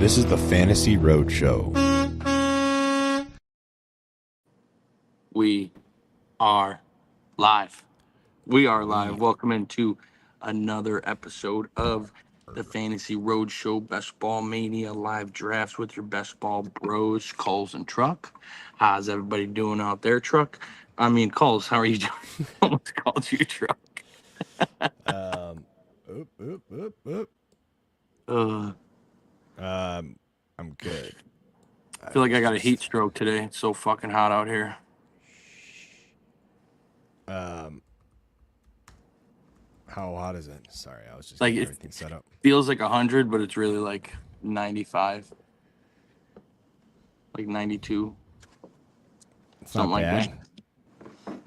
This is the Fantasy Roadshow. We are live. We are live. Welcome into another episode of the Fantasy Roadshow Best Ball Mania live drafts with your best ball bros, Kulz and Truck. How's everybody doing out there, Truck? I mean, Kulz, how are you doing? Almost called you Truck. I'm good. I feel like I got a heat stroke today. It's so fucking hot out here. How hot is it? Sorry, I was just Like getting it everything set up. feels like 100, but it's really like 95, like 92. It's Something not like bad. that.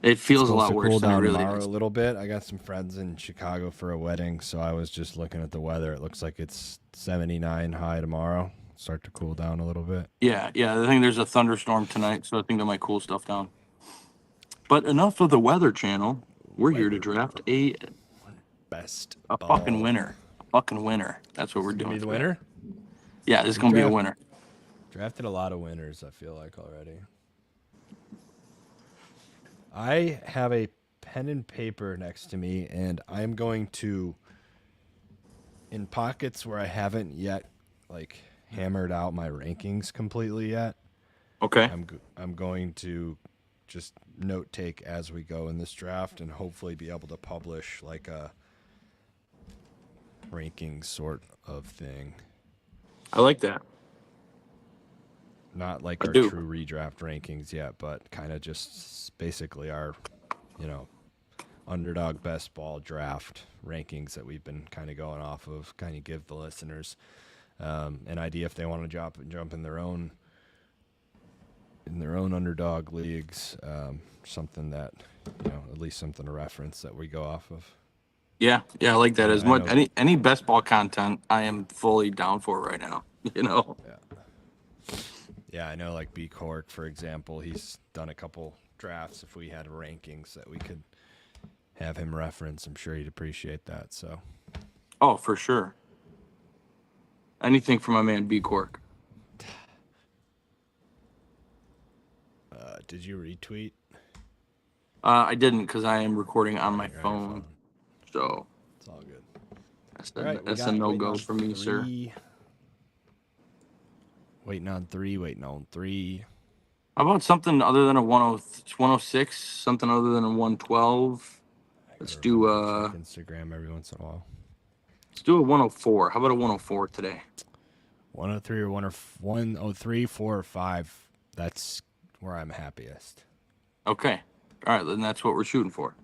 It feels a Supposed lot to worse cool than it down really tomorrow is. a little bit. I got some friends in Chicago for a wedding, so I was just looking at the weather. It looks like it's 79 high tomorrow. Start to cool down a little bit. Yeah. I think there's a thunderstorm tonight, so I think that might cool stuff down. But enough of the Weather Channel. We're here to draft a Best fucking ball. winner. A fucking winner. That's what we're doing. Be the today. winner? Yeah, this is gonna be a winner. Drafted a lot of winners, I feel like, already. I have a pen and paper next to me, and I'm going to, in pockets where I haven't yet, like, hammered out my rankings completely yet, Okay. I'm going to just note take as we go in this draft and hopefully be able to publish, like, a ranking sort of thing. I like that. Not like our do. true redraft rankings yet, but kind of just basically our, Underdog Best Ball draft rankings that we've been kind of going off of. Kind of give the listeners an idea if they want to jump in their own underdog leagues. Something that at least something to reference that we go off of. Yeah, I like that. Yeah, As much any best ball content, I am fully down for right now. Yeah, I know, like B Cork, for example, he's done a couple drafts. If we had rankings that we could have him reference, I'm sure he'd appreciate that. So, Oh, for sure. Anything for my man B Cork. did you retweet? I didn't because I am recording on my You're on your phone. So It's all good. that's a no-go for me, sir. Waiting on three. How about something other than a 106, something other than a 112? Let's do check Instagram every once in a while. let's do a 104. How about a 104 today? 103 or 103, 4 or 5. That's where I'm happiest. Okay. All right, then that's what we're shooting for.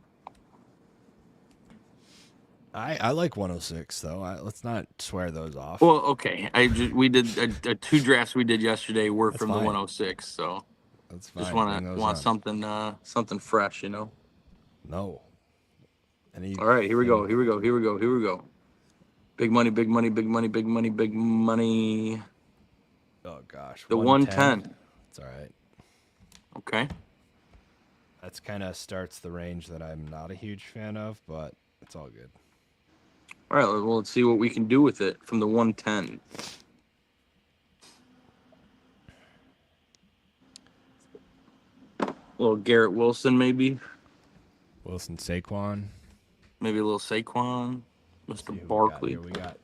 I like 106 though. Let's not swear those off. Well, okay. We did two drafts we did yesterday were from fine. the 106, so That's fine. just want something fresh, No. All right, here we go. Big money. Oh gosh. The 110. It's all right. Okay. That's kind of starts the range that I'm not a huge fan of, but it's all good. All right, well, let's see what we can do with it from the 110. A little Garrett Wilson, maybe. Wilson Saquon. Maybe a little Saquon. Let's see Mr. who Barkley. We got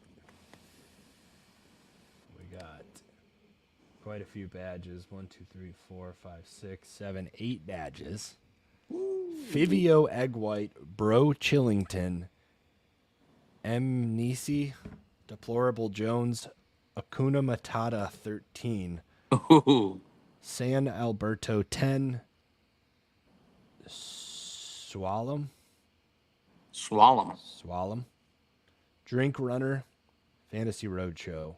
quite a few badges. 1, 2, 3, 4, 5, 6, 7, 8 badges. Fivio Eggwhite, Bro Chillington, M. Nisi, Deplorable Jones, Acuna Matata 13, Ooh. San Alberto 10, Swallow, Drink Runner, Fantasy Roadshow,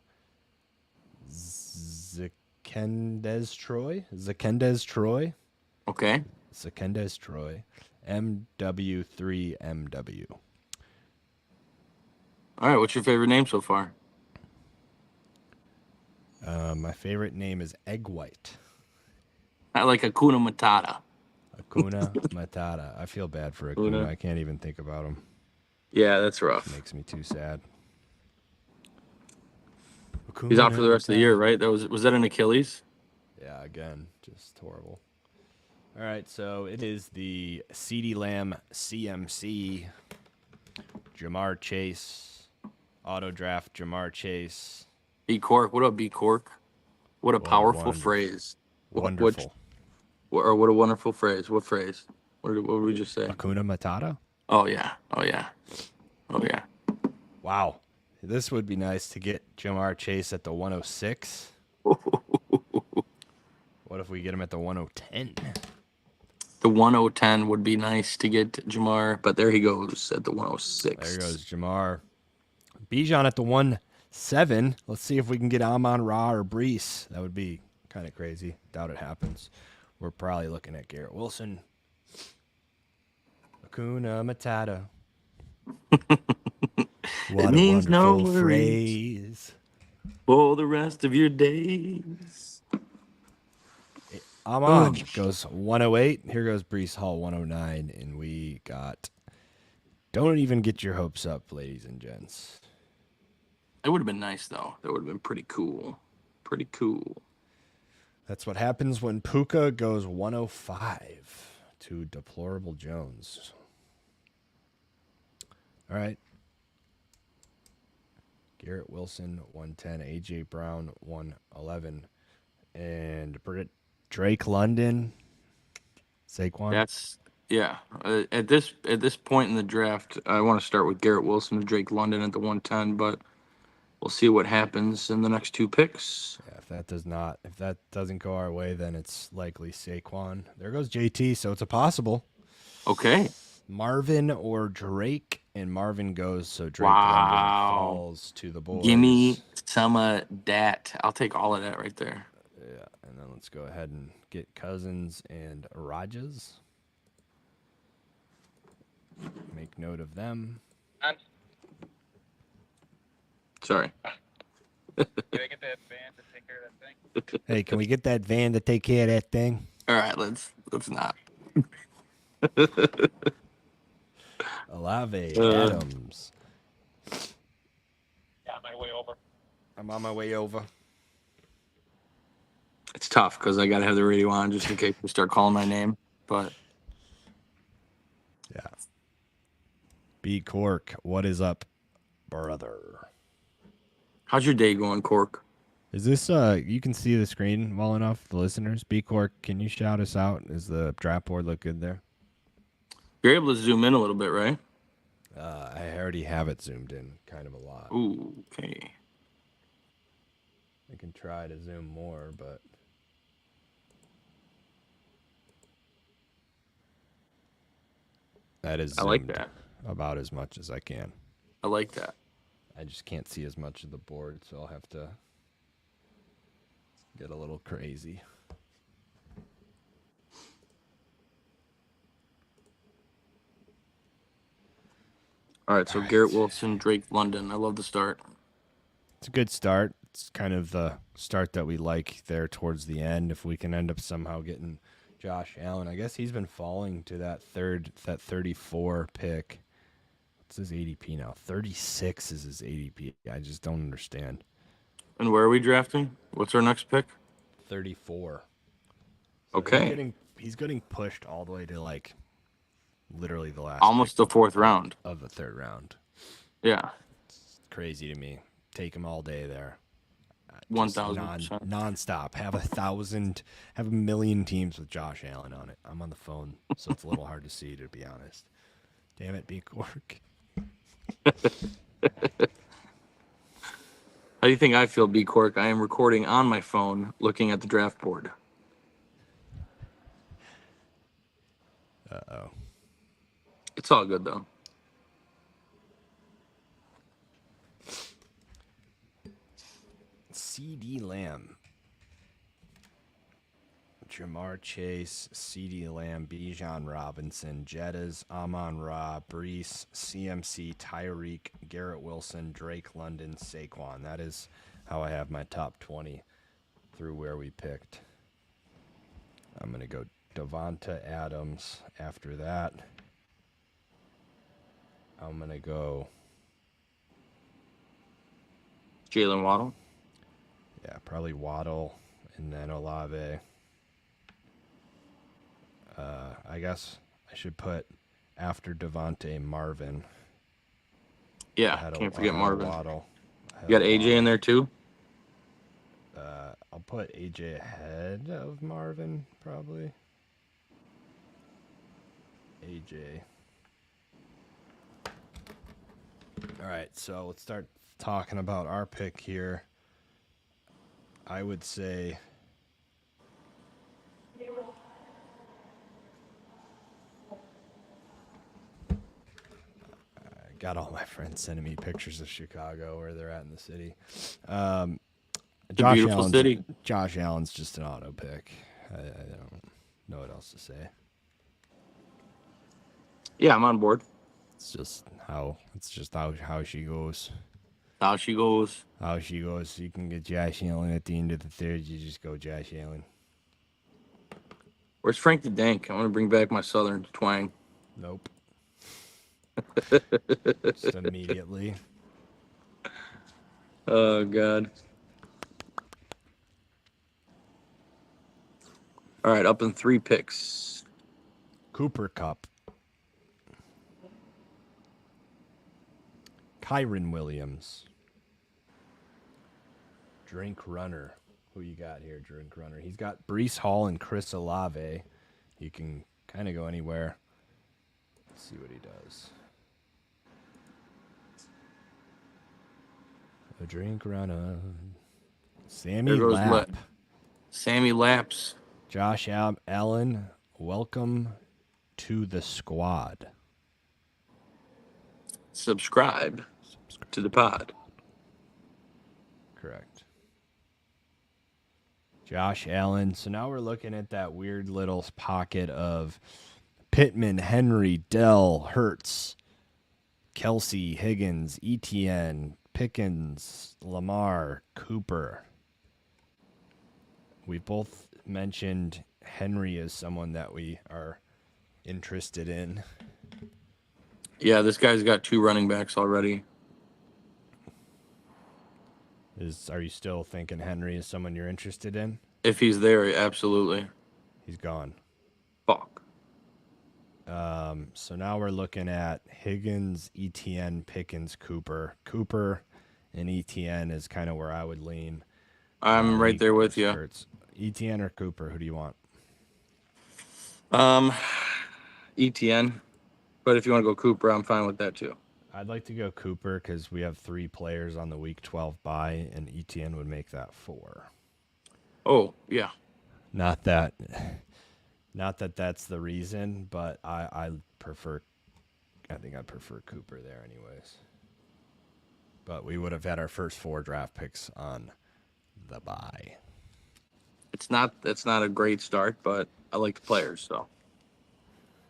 Zakendez Troy, Okay. Zakendez Troy, MW3MW. All right, what's your favorite name so far? My favorite name is Eggwhite. I like Acuna Matata. Acuna Matata. I feel bad for Acuna. I can't even think about him. Yeah, that's rough. It makes me too sad. He's out for the Hakuna rest of the year, Matata. right? Was that an Achilles? Yeah, again, just horrible. All right, so it is the CeeDee Lamb CMC. Jamar Chase. Auto draft Jamar Chase. B Cork. What up, B Cork? What a What a powerful phrase. wonderful. What a wonderful phrase. What phrase? What did we just say? Hakuna Matata? Oh yeah. Oh yeah. Oh yeah. Wow. This would be nice to get Jamar Chase at the 106. What if we get him at the 1010? The 1010 would be nice to get Jamar, but there he goes at the 106. There goes Jamar. Bijan at the 17. Let's see if we can get Amon-Ra or Brees. That would be kind of crazy. Doubt it happens. We're probably looking at Garrett Wilson. Hakuna Matata. What It a means no wonderful worries phrase. for the rest of your days. Amon goes 108. Here goes Brees Hall 109. And we got... Don't even get your hopes up, ladies and gents. It would have been nice, though. That would have been pretty cool. Pretty cool. That's what happens when Puka goes 105 to Deplorable Jones. All right. Garrett Wilson, 110. A.J. Brown, 111. And Drake London, Saquon. Yeah. At this point in the draft, I want to start with Garrett Wilson and Drake London at the 110, but we'll see what happens in the next two picks. Yeah, if that doesn't go our way, then it's likely Saquon. There goes JT, so it's a possible. Okay. Marvin or Drake, and Marvin goes, so Drake London falls to the boys. Give me some of that. I'll take all of that right there. Yeah, and then let's go ahead and get Cousins and Rajas. Make note of them. Sorry. Can I get that van to take care of that thing? Hey, can we get that van to take care of that thing? All right, let's not. Alave Adams. Yeah, on my way over. I'm on my way over. It's tough because I gotta have the radio on just in case we start calling my name. But yeah. B Cork, what is up, brother? how's your day going, Cork? Is this you can see the screen well enough, the listeners? B Cork, can you shout us out? Does the draft board look good there? You're able to zoom in a little bit, right? I already have it zoomed in kind of a lot. Ooh, okay. I can try to zoom more, but that is zoomed I like that. about as much as I can. I like that. I just can't see as much of the board, so I'll have to get a little crazy. All right, so Garrett Wilson, Drake London. I love the start. It's a good start. It's kind of the start that we like there towards the end. If we can end up somehow getting Josh Allen, I guess he's been falling to that 34 pick. What's his ADP now? 36 is his ADP. I just don't understand. And where are we drafting? What's our next pick? 34. So Okay. He's getting pushed all the way to like literally the last Almost the fourth round. of the third round. Yeah. It's crazy to me. Take him all day there. 1,000%. Nonstop. Have a million teams with Josh Allen on it. I'm on the phone, so it's a little hard to see, to be honest. Damn it, B Cork. How do you think I feel, B Cork? I am recording on my phone, looking at the draft board. Uh-oh. It's all good though. CeeDee Lamb. Jamar Chase, CeeDee Lamb, Bijan Robinson, Jettas, Amon-Ra, Brees, CMC, Tyreek, Garrett Wilson, Drake London, Saquon. That is how I have my top 20 through where we picked. I'm going to go Devonta Adams after that. I'm going to go Jalen Waddle. Yeah, probably Waddle and then Olave. I guess I should put after Devontae Marvin. Yeah, can't forget Marvin. Waddle. You got AJ in there too? I'll put AJ ahead of Marvin, probably. AJ. All right, so let's start talking about our pick here. I would say I got all my friends sending me pictures of Chicago, where they're at in the city. It's a beautiful city. Josh Allen's just an auto pick. I don't know what else to say. Yeah, I'm on board. It's just how she goes. How she goes. How she goes. You can get Josh Allen at the end of the third. You just go Josh Allen. Where's Frank the Dank? I want to bring back my Southern twang. Nope. Just immediately. Oh, God. All right, up in 3 picks. Cooper Cup. Kyron Williams. Drink Runner. Who you got here, Drink Runner? He's got Breece Hall and Chris Olave. You can kind of go anywhere. Let's see what he does. A Drink Runner. Sammy Lapp. Sammy Laps. Josh Allen, welcome to the squad. Subscribe to the pod. Correct. Josh Allen. So now we're looking at that weird little pocket of Pittman, Henry, Dell, Hurts, Kelsey, Higgins, Etienne, Pickens, Lamar, Cooper. We both mentioned Henry as someone that we are interested in. Yeah, this guy's got 2 running backs already. Are you still thinking Henry is someone you're interested in? If he's there, absolutely. He's gone. Fuck. So now we're looking at Higgins, Etienne, Pickens, Cooper. Cooper and Etienne is kind of where I would lean. I'm right there with you. Etienne or Cooper? Who do you want? ETN. But if you want to go Cooper, I'm fine with that too. I'd like to go Cooper because we have 3 players on the Week 12 bye, and Etienne would make that 4. Oh, yeah. Not that that's the reason, but I think I'd prefer Cooper there anyways. But we would have had our first 4 draft picks on the bye. It's not a great start, but I like the players, so.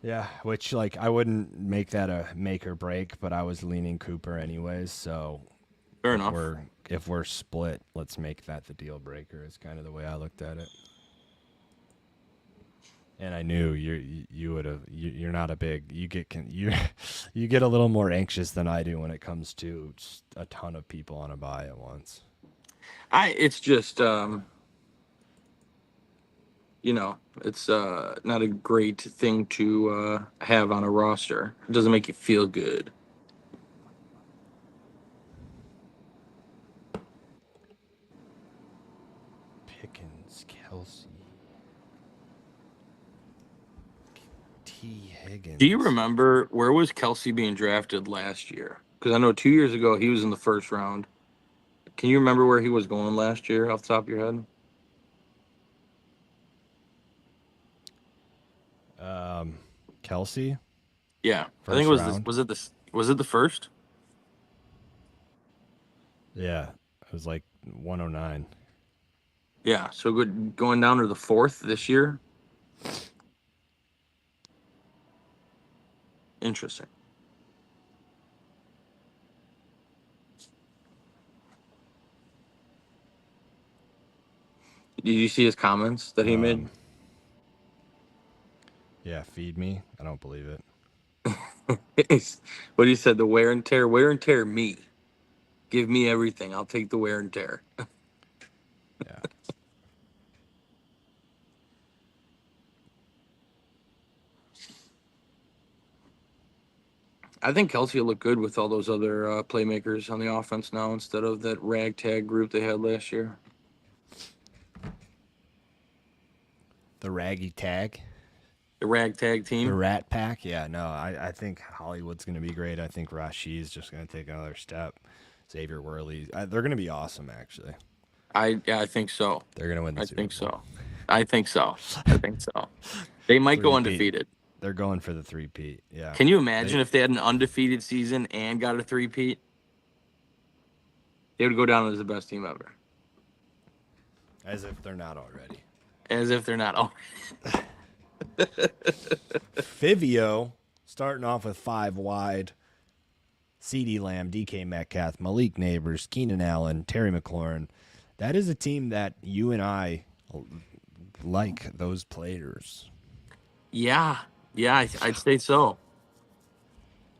Yeah, which I wouldn't make that a make or break, but I was leaning Cooper anyways, so fair enough. If we're split, let's make that the deal breaker. Is kind of the way I looked at it. And I knew you would have. You're not a big. You get a little more anxious than I do when it comes to just a ton of people on a buy at once. It's just it's not a great thing to have on a roster. It doesn't make you feel good. Pickens, Kelsey, T. Higgins. Do you remember where was Kelsey being drafted last year? Because I know 2 years ago he was in the first round. Can you remember where he was going last year off the top of your head? Kelsey? Yeah. First I think it was round? Was it the first? Yeah, it was 109. Yeah, so good going down to the 4th this year. Interesting. Did you see his comments that he made? Yeah, feed me. I don't believe it. What he said, the wear and tear me. Give me everything. I'll take the wear and tear. I think Kelsey will look good with all those other playmakers on the offense now instead of that ragtag group they had last year. The raggy tag. The ragtag The team. Rat Pack, yeah, no, I think Hollywood's going to be great. I think Rashi's just going to take another step. Xavier Worley, they're going to be awesome, actually. I think so. They're going to win the I Super think Bowl. so. I think so. I think so. They might go Three-peat. undefeated. They're going for the three-peat, yeah. Can you imagine if they had an undefeated season and got a three-peat? They would go down as the best team ever. As if they're not already. As if they're not. Oh, Fivio, starting off with 5 wide. CeeDee Lamb, DK Metcalf, Malik Neighbors, Keenan Allen, Terry McLaurin. That is a team that you and I like those players. yeah. I'd say so.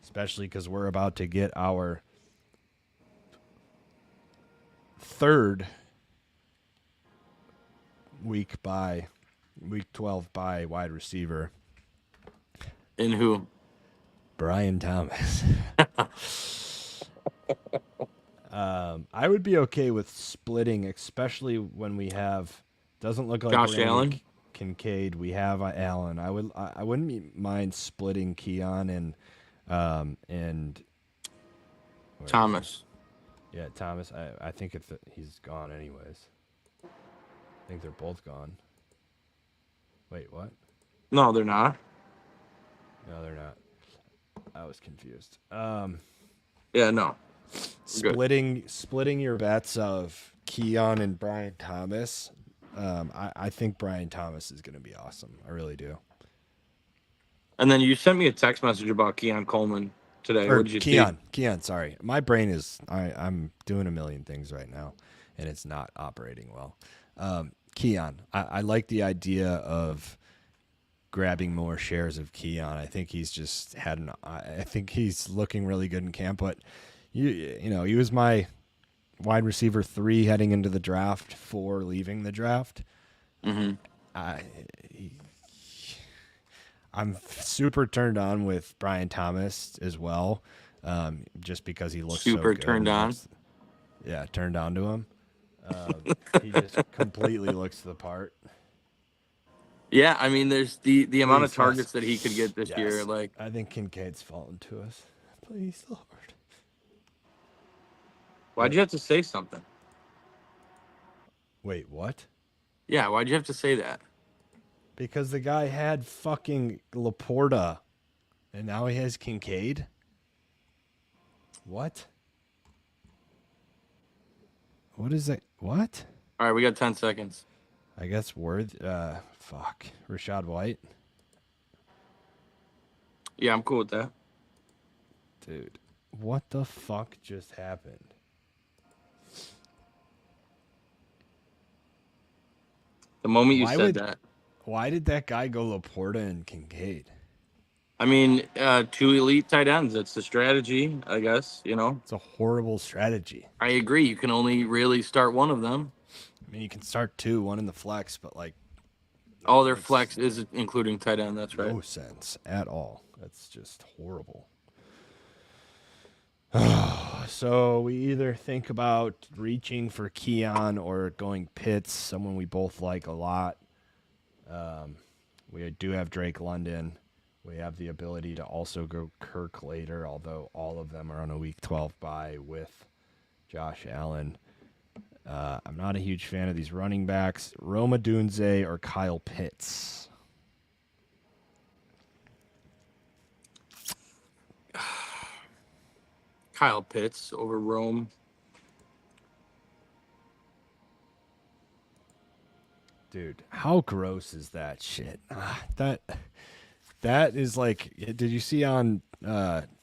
Especially because we're about to get our third week 12 by wide receiver, And who? Brian Thomas. I would be okay with splitting, especially when we have doesn't look like Josh Randy Allen? Kincaid. We have Allen. I wouldn't mind splitting Keon and where is Thomas. he? Yeah, Thomas. I think he's gone anyways. I think they're both gone. Wait, what? No, they're not. No, they're not. I was confused. Yeah, no. Splitting your bets of Keon and Brian Thomas. I think Brian Thomas is going to be awesome. I really do. And then you sent me a text message about Keon Coleman today. Or What did you Keon, sorry. My brain is I'm doing a million things right now, and it's not operating well. Keon, I like the idea of grabbing more shares of Keon. I think he's just I think he's looking really good in camp, but you know, he was my wide receiver 3 heading into the draft, 4 leaving the draft. Mm-hmm. I'm super turned on with Brian Thomas as well, just because he looks Super so good. turned on? Yeah, turned on to him. He just completely looks the part. Yeah, I mean, there's the amount of Please, targets yes. that he could get this year. Yes. Like, I think Kincaid's fallen to us. Please, Lord. why'd you have to say something? Wait, what? Yeah, why'd you have to say that? Because the guy had fucking Laporta, and now he has Kincaid? What? What is that? What? All right, we got 10 seconds. I guess Rashad White? Yeah, I'm cool with that. Dude, what the fuck just happened? The moment you said that. Why did that guy go Laporta and Kincaid? I mean, 2 elite tight ends. That's the strategy, I guess, you know. It's a horrible strategy. I agree. You can only really start one of them. I mean, you can start 2, 1 in the flex, but like Oh, their flex is including tight end. That's right. no sense at all. That's just horrible. So we either think about reaching for Keon or going Pitts, someone we both like a lot. We do have Drake London. We have the ability to also go Kirk later, although all of them are on a Week 12 bye with Josh Allen. I'm not a huge fan of these running backs. Roma Dunze or Kyle Pitts. Kyle Pitts over Rome. Dude, how gross is that shit? That is like, did you see on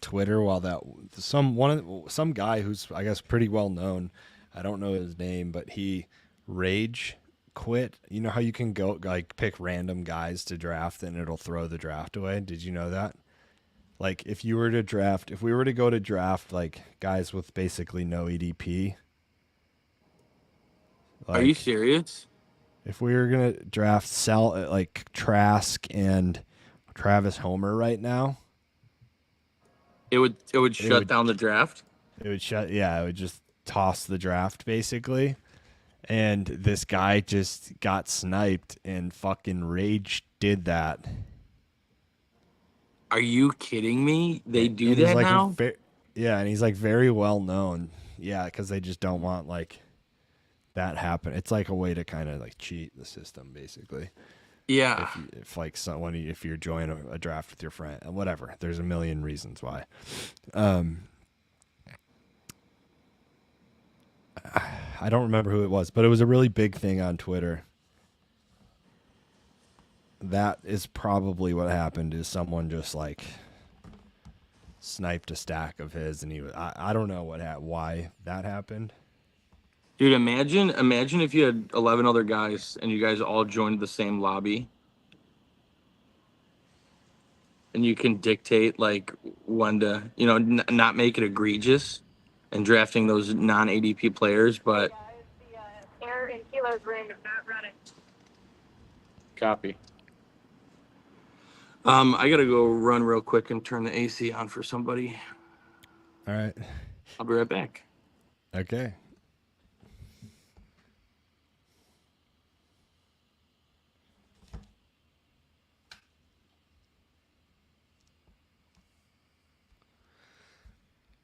Twitter while that some guy who's I guess pretty well known, I don't know his name, but he rage quit. You know how you can go like pick random guys to draft and it'll throw the draft away? Did you know that? Like if we were to go to draft like guys with basically no EDP. Are you serious? If we were gonna draft like Trask and Travis Homer right now, It would shut would- down the draft. It would it would just toss the draft basically. And this guy just got sniped and fucking Rage did that. Are you kidding me? They do And he's that like now? yeah, and he's like very well known. Yeah, because they just don't want like that happen. It's like a way to kind of like cheat the system basically. Yeah. If like someone, if you're joining a draft with your friend, whatever, there's a million reasons why. I don't remember who it was, but it was a really big thing on Twitter. That is probably what happened. Is someone just like sniped a stack of his, and he was. I don't know why that happened. Dude, imagine if you had 11 other guys and you guys all joined the same lobby. And you can dictate like when to, not make it egregious and drafting those non-ADP players, but The air in Kilo's room is not running. copy. I gotta go run real quick and turn the AC on for somebody. All right. I'll be right back. Okay.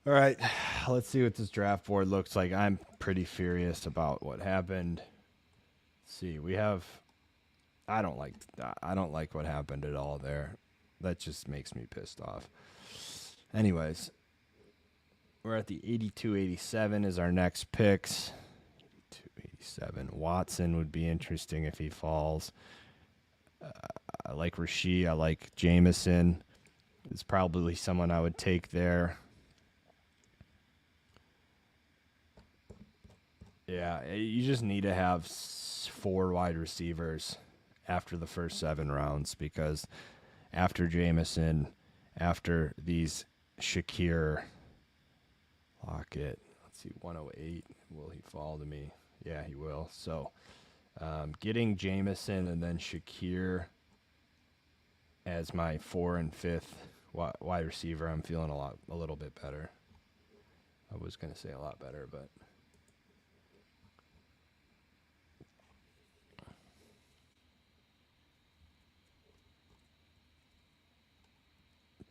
All right, let's see what this draft board looks like. I'm pretty furious about what happened. Let's see, we have. I don't like what happened at all there. That just makes me pissed off. Anyways, we're at the 82-87 is our next picks. 82-87. Watson would be interesting if he falls. I like Rasheed. I like Jameson. It's probably someone I would take there. Yeah, you just need to have 4 wide receivers after the first 7 rounds because after Jameson, after these Shakir, Lockett, let's see, 108, will he fall to me? Yeah, he will. So getting Jameson and then Shakir as my 4 and 5th wide receiver, I'm feeling a little bit better. I was going to say a lot better, but...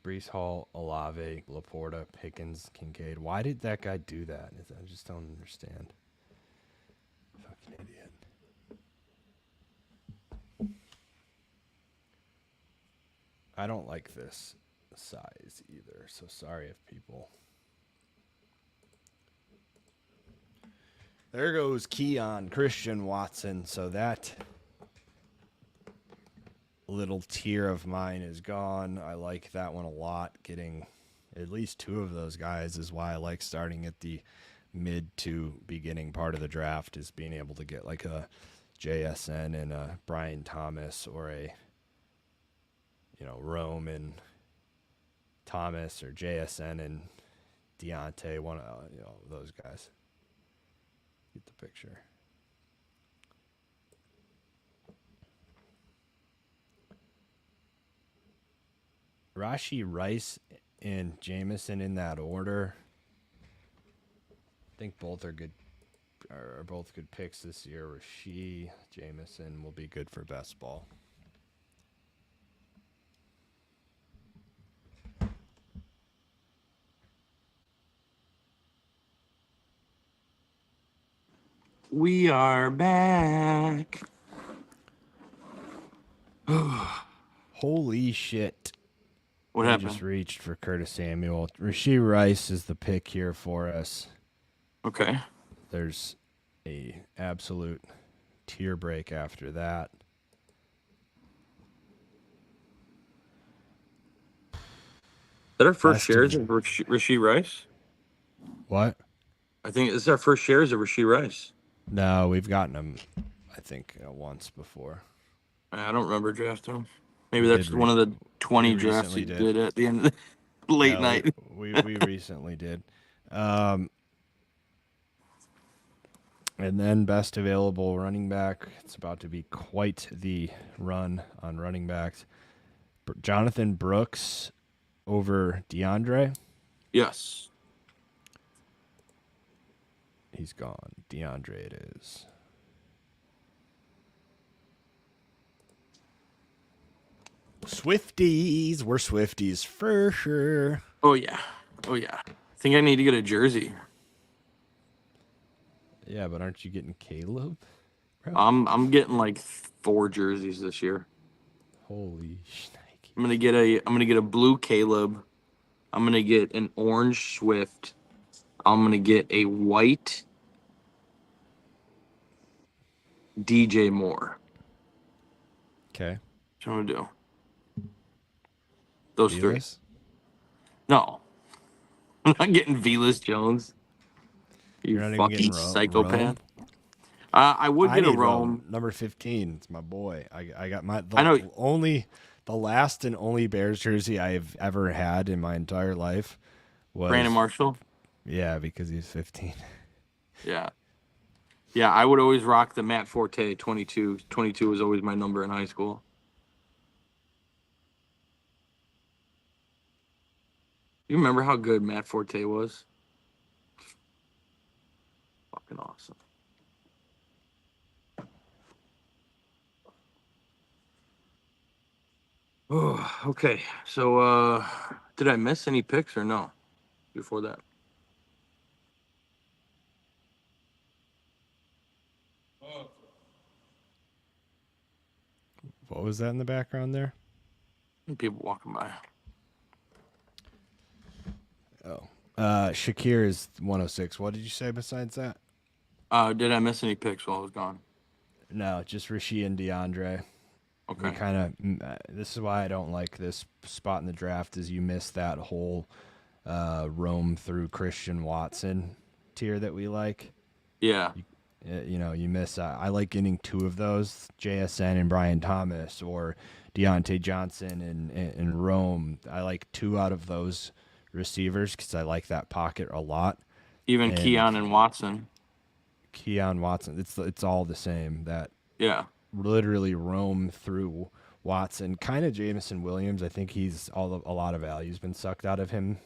Brees Hall, Olave, Laporta, Pickens, Kincaid. Why did that guy do that? I just don't understand. Fucking idiot. I don't like this size either, so sorry if people... There goes Keon Christian Watson, so that little tier of mine is gone. I like that one a lot. Getting at least 2 of those guys is why I like starting at the mid to beginning part of the draft, is being able to get like a JSN and a Brian Thomas or a Rome and Thomas or JSN and Deontay, one of those guys. Get the picture. Rashee Rice and Jameson in that order. I think both are good. Are both good picks this year. Rashee, Jameson will be good for best ball. We are back. Holy shit. What I happened? just reached for Curtis Samuel. Rashee Rice is the pick here for us. Okay. There's a absolute tear break after that. Is that our first Best shares of- of Rasheed Rice? What? I think this is our first shares of Rasheed Rice. No, we've gotten him, I think, once before. I don't remember drafting him. Maybe We that's did one of the 20 we drafts recently he did. did at the end of the late No, night. We recently did. And then best available running back. It's about to be quite the run on running backs. Jonathan Brooks over DeAndre. Yes. He's gone. DeAndre it is. Swifties. We're Swifties for sure. Oh, yeah. Oh, yeah. I think I need to get a jersey. Yeah, but aren't you getting Caleb? Bro? I'm getting like 4 jerseys this year. Holy shnikes. I'm gonna get a blue Caleb. I'm gonna get an orange Swift. I'm gonna get a white DJ Moore. Okay. What I'm gonna do? Those 3. Velas? No, I'm not getting Velas Jones. You You're not even getting fucking psychopath. Rome? I would I get a need Rome. Number 15. It's my boy. I got I know. the last and only Bears jersey I've ever had in my entire life was Brandon Marshall. Yeah, because he's 15. Yeah. Yeah, I would always rock the Matt Forte 22. 22 was always my number in high school. You remember how good Matt Forte was? Fucking awesome. Oh, okay. So, did I miss any picks or no before that? What was that in the background there? People walking by. Oh. Shakir is 106. What did you say besides that? Did I miss any picks while I was gone? No, just Rishi and DeAndre. Okay. We kind of this is why I don't like this spot in the draft is you miss that whole Rome through Christian Watson tier that we like. Yeah. You miss. I like getting 2 of those, JSN and Brian Thomas, or Deontay Johnson and Rome. I like 2 out of those receivers because I like that pocket a lot. Even Keon and Watson. Keon Watson. It's all the same. That Yeah. literally Rome through Watson. Kind of Jameson Williams. I think he's a lot of value's been sucked out of him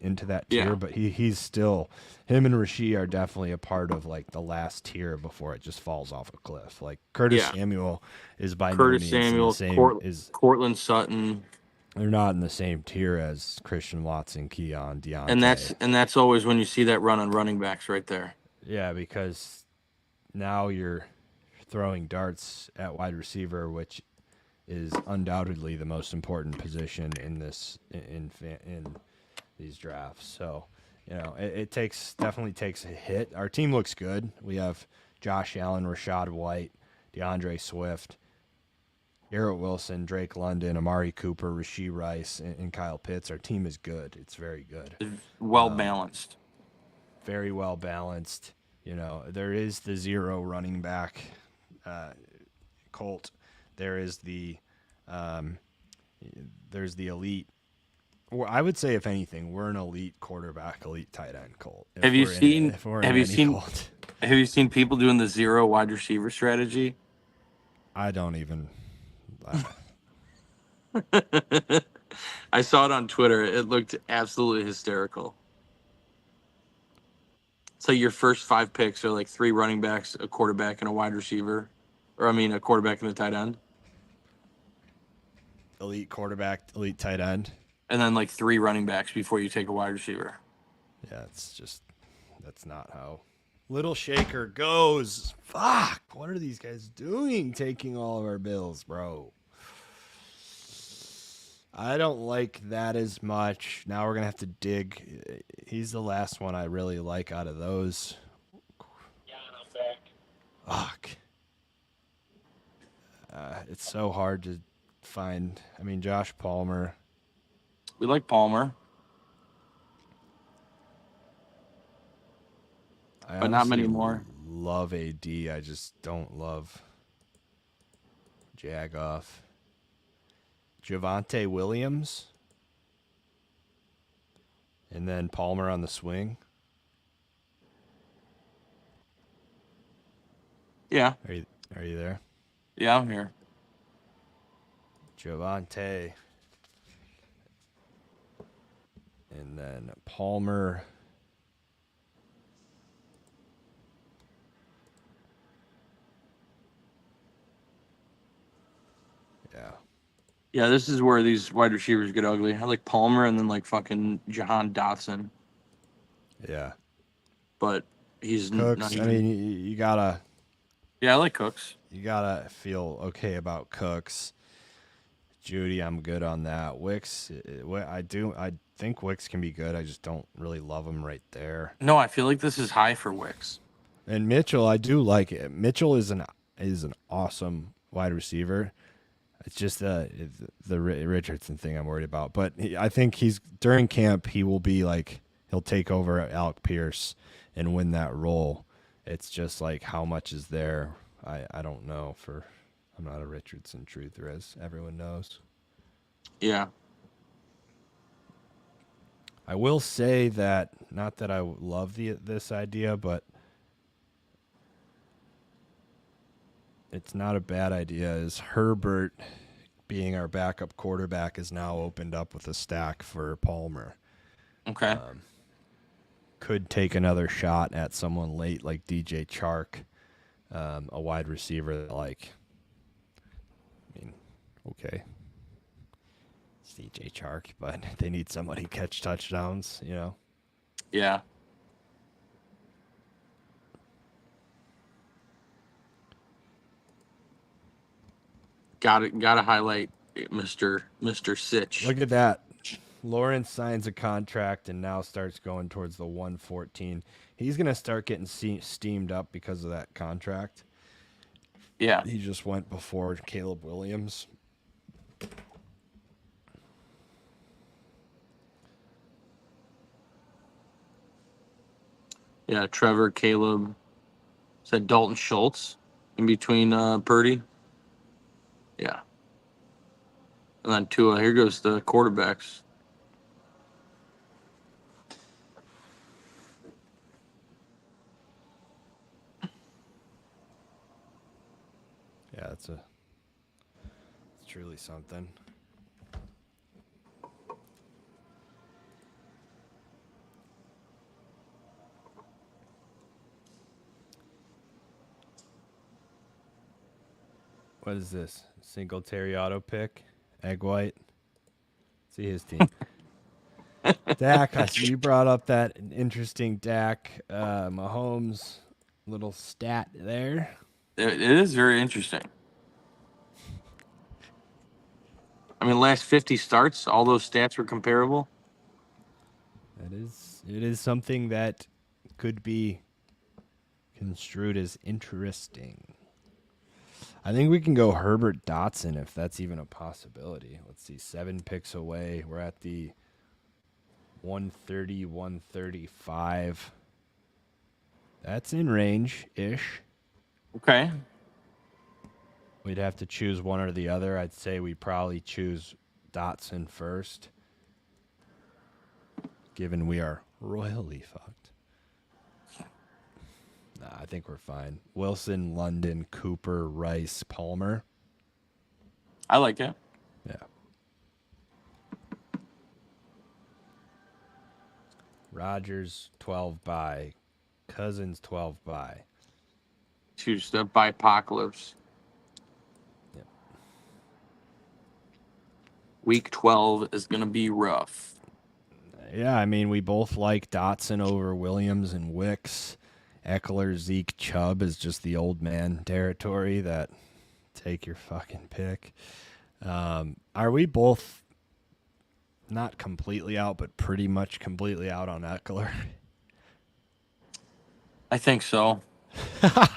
into that tier, Yeah. but he's still, him and Rasheed are definitely a part of like the last tier before it just falls off a cliff. Like Curtis Samuel is by Curtis no means Samuel, in the same Cortland Sutton. They're not in the same tier as Christian Watson, Keon, Deontay. And that's always when you see that run on running backs right there. Yeah, because now you're throwing darts at wide receiver, which is undoubtedly the most important position in this in these drafts. So, it definitely takes a hit. Our team looks good. We have Josh Allen, Rashad White, DeAndre Swift, Garrett Wilson, Drake London, Amari Cooper, Rashee Rice, and Kyle Pitts. Our team is good. It's very good. Well balanced. Very well balanced. There is the 0 running back Colt. There's the elite. Or I would say, if anything, we're an elite quarterback, elite tight end Colt. Have you seen people doing the 0 wide receiver strategy? I don't even. I saw it on Twitter. It looked absolutely hysterical. So your first 5 picks are like 3 running backs, a quarterback, and a wide receiver. A quarterback and a tight end. Elite quarterback, elite tight end. And then like 3 running backs before you take a wide receiver. Yeah, that's not how Little Shaker goes. Fuck, what are these guys doing taking all of our bills, bro? I don't like that as much. Now we're going to have to dig. He's the last one I really like out of those. Yeah, I'm back. Fuck. It's so hard to find. Josh Palmer. We like Palmer. But not many more. Love AD. I just don't love Jagoff. Javonte Williams. And then Palmer on the swing. Yeah. Are you there? Yeah, I'm here. Javonte. And then Palmer. Yeah. Yeah, this is where these wide receivers get ugly. I like Palmer and then like fucking Jahan Dotson, Yeah. but he's not Cooks, I even. mean, Yeah, I like Cooks. you gotta feel okay about Cooks. Judy, I'm good on that. Wicks, I think Wicks can be good. I just don't really love him right there. No, I feel like this is high for Wicks. And Mitchell, I do like it. Mitchell is an awesome wide receiver. It's just the Richardson thing I'm worried about. But I think during camp he will be like he'll take over Alec Pierce and win that role. It's just like how much is there. I don't know. I'm not a Richardson truther, as everyone knows. Yeah. I will say that not that I love this idea, but it's not a bad idea. Is Herbert being our backup quarterback is now opened up with a stack for Palmer. Okay. Could take another shot at someone late like DJ Chark, a wide receiver that okay, it's DJ Chark, but they need somebody to catch touchdowns, Yeah. Gotta highlight Mr. Sitch. Look at that. Lawrence signs a contract and now starts going towards the 114. He's going to start getting steamed up because of that contract. Yeah. He just went before Caleb Williams. Yeah, Trevor, Caleb. Is that Dalton Schultz in between Purdy? Yeah. And then Tua. Here goes the quarterbacks. Yeah, it's truly something. What is this? Singletary auto pick? Egg White? See his team. Dak, I see you brought up that interesting Dak Mahomes little stat there. It is very interesting. I mean, last 50 starts, all those stats were comparable. It is something that could be construed as interesting. I think we can go Herbert Dotson if that's even a possibility. Let's see, 7 picks away. We're at the 130, 135. That's in range-ish. Okay. We'd have to choose one or the other. I'd say we probably choose Dotson first, given we are royally fucked. Nah, I think we're fine. Wilson, London, Cooper, Rice, Palmer. I like it. Yeah. Rodgers, 12 bye. Cousins, 12 bye. Choose the Bipocalypse. Yep. Week 12 is going to be rough. Yeah, I mean, we both like Dotson over Williams and Wicks. Eckler, Zeke, Chubb is just the old man territory that take your fucking pick. Are we both not completely out, but pretty much completely out on Eckler? I think so. I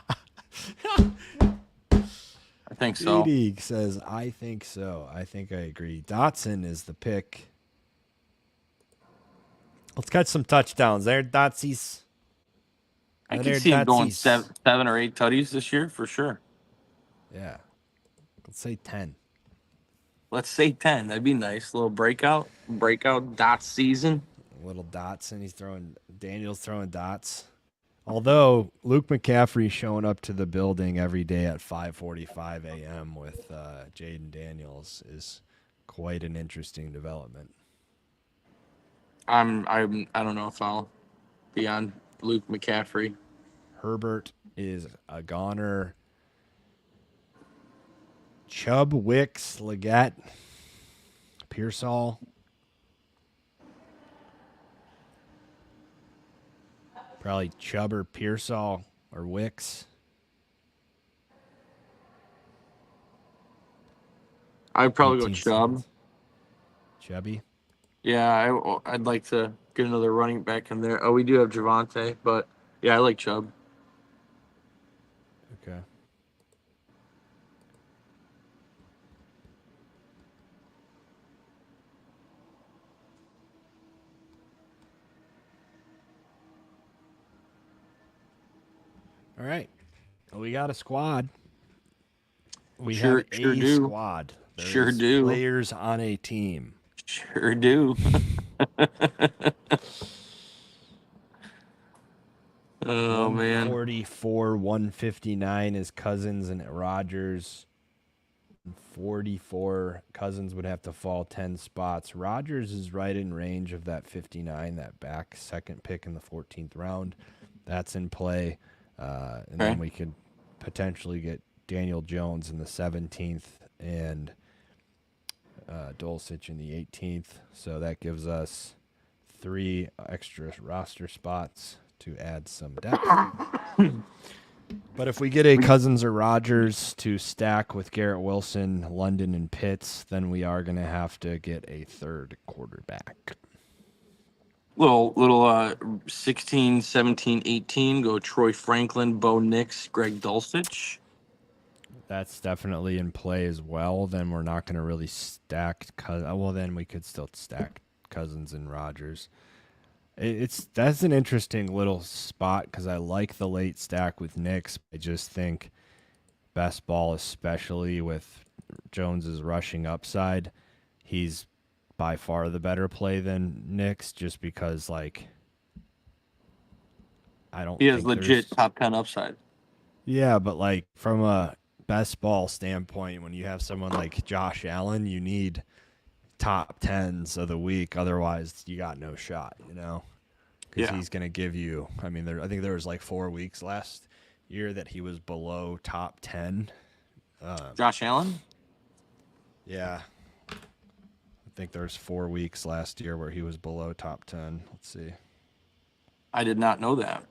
think so. BD says, I think so. I think I agree. Dotson is the pick. Let's catch some touchdowns there, Dotsies. I can see him going 7 or 8 tutties this year for sure. Yeah. Let's say 10. Let's say 10. That'd be nice. Little breakout dot season. Little Dotson. Daniel's throwing dots. Although Luke McCaffrey showing up to the building every day at 5:45 a.m. with Jaden Daniels is quite an interesting development. I don't know if I'll be on Luke McCaffrey. Herbert is a goner. Chubb, Wicks, Leggett, Pearsall. Probably Chubb or Pearsall or Wicks. I'd probably go 18 Chubb. cents. Chubby. Yeah, I'd like to get another running back in there. Oh, we do have Javante, but yeah, I like Chubb. Okay. All right. Well, we got a squad. We Sure have a do. squad. Sure There's do. players on a team. Sure do. Oh man. 144, 159 is Cousins and Rodgers. 44, Cousins would have to fall 10 spots. Rodgers is right in range of that 59, that back second pick in the 14th round. That's in play. And then we could potentially get Daniel Jones in the 17th and Dulcich in the 18th. So that gives us 3 extra roster spots to add some depth. But if we get a Cousins or Rodgers to stack with Garrett Wilson, London, and Pitts, then we are going to have to get a third quarterback. Little 16, 17, 18, go Troy Franklin, Bo Nix, Greg Dulcich. That's definitely in play as well. Then we're not going to really stack. Well, then we could still stack Cousins and Rodgers. That's an interesting little spot because I like the late stack with Nix. I just think best ball, especially with Jones's rushing upside, he's by far the better play than Nix, just because I don't. He has think legit top 10 upside. Yeah, but from a best ball standpoint, when you have someone like Josh Allen, you need top 10s of the week. Otherwise, you got no shot, because he's going to give you, I think there was 4 weeks last year that he was below top 10. Josh Allen? Yeah. I think there's 4 weeks last year where he was below top 10. Let's see. I did not know that.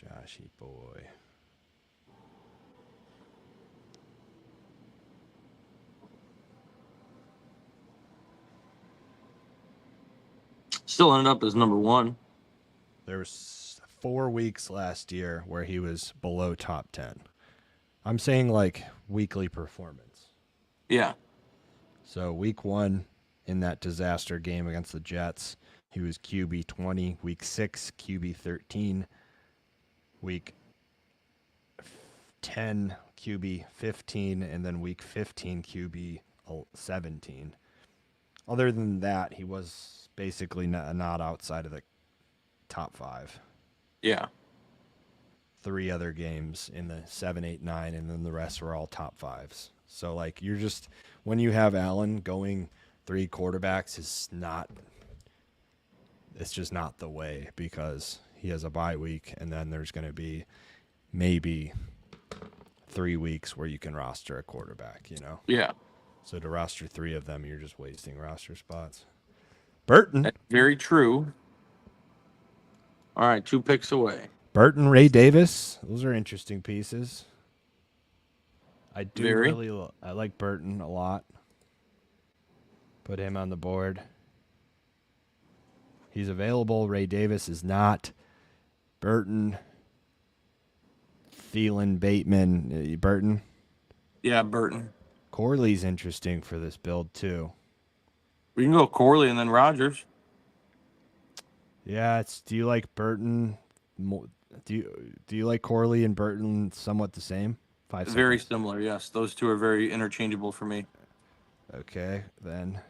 Joshy boy. Still ended up as number 1. There was 4 weeks last year where he was below top 10. I'm saying weekly performance. Yeah. So week 1 in that disaster game against the Jets, he was QB 20. Week 6, QB 13. Week 10, QB 15. And then week 15, QB 17. Other than that, he was basically not outside of the top 5. Yeah. 3 other games in the 7, 8, 9, and then the rest were all top 5s. So you're just, when you have Allen going 3 quarterbacks it's just not the way, because he has a bye week and then there's going to be maybe 3 weeks where you can roster a quarterback, Yeah. So to roster 3 of them, you're just wasting roster spots. Burton. That's very true. All right, 2 picks away. Burton, Ray Davis. Those are interesting pieces. I like Burton a lot. Put him on the board. He's available. Ray Davis is not. Burton, Thielen, Bateman. Burton. Yeah, Burton. Corley's interesting for this build too. We can go Corley and then Rodgers. Yeah, do you like Burton? Do you like Corley and Burton somewhat the same? 5 seconds. Very similar, yes. Those 2 are very interchangeable for me. Okay, then.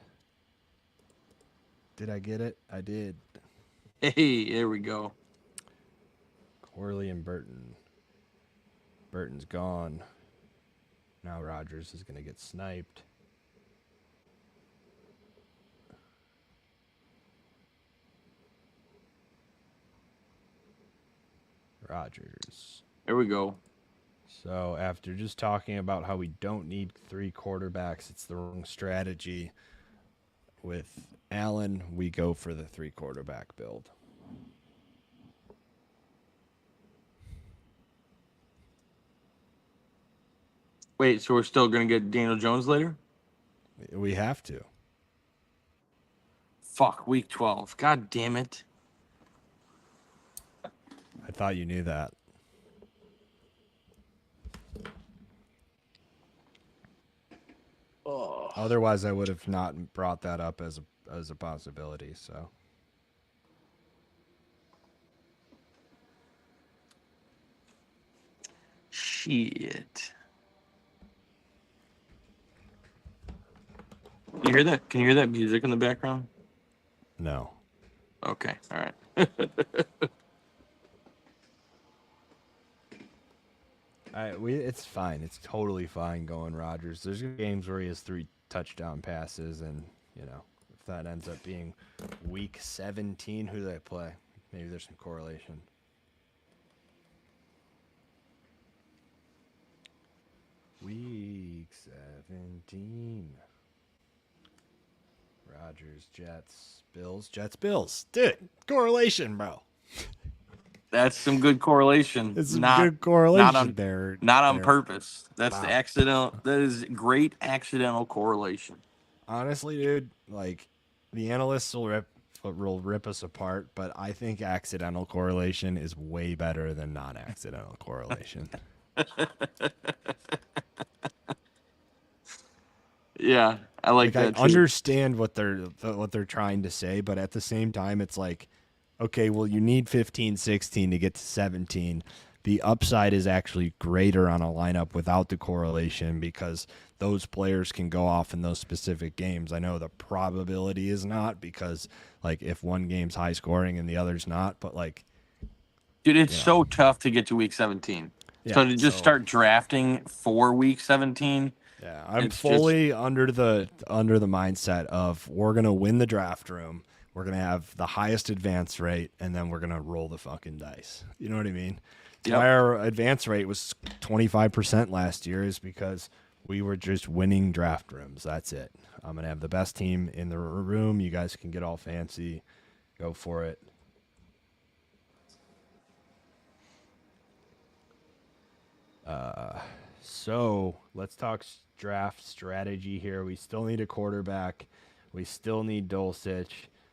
Did I get it? I did. Hey, there we go. Corley and Burton. Burton's gone. Now Rodgers is going to get sniped. Rodgers. There we go. So after just talking about how we don't need 3 quarterbacks, it's the wrong strategy. With Allen, we go for the 3 quarterback build. Wait, so we're still going to get Daniel Jones later? We have to. Fuck, week 12. God damn it. I thought you knew that. Oh. Otherwise, I would have not brought that up as a possibility. So Shit. You hear that? Can you hear that music in the background? no. Okay, all right. It's fine. It's totally fine going Rodgers. There's games where he has 3 touchdown passes, and if that ends up being week 17, who do they play? Maybe there's some correlation. Week 17. Rodgers, Jets, Bills, Bills. Dude, correlation, bro. That's some good correlation. It's some good correlation not on there. purpose. That's Wow. the accidental. That is great accidental correlation. Honestly, dude, like the analysts will rip us apart, but I think accidental correlation is way better than non-accidental correlation. Yeah, I like that I too. understand what they're trying to say, but at the same time, it's like, okay, well, you need 15, 16 to get to 17. The upside is actually greater on a lineup without the correlation because those players can go off in those specific games. I know the probability is not because, like, if one game's high scoring and the other's not, but, like... Dude, it's so tough to get to week 17. Yeah, so to just start drafting for week 17... Yeah, I'm fully under the mindset of we're going to win the draft room. We're going to have the highest advance rate, and then we're going to roll the fucking dice. You know what I mean? That's why our advance rate was 25% last year is because we were just winning draft rooms. That's it. I'm going to have the best team in the room. You guys can get all fancy. Go for it. So let's talk draft strategy here. We still need a quarterback. We still need Dulcich.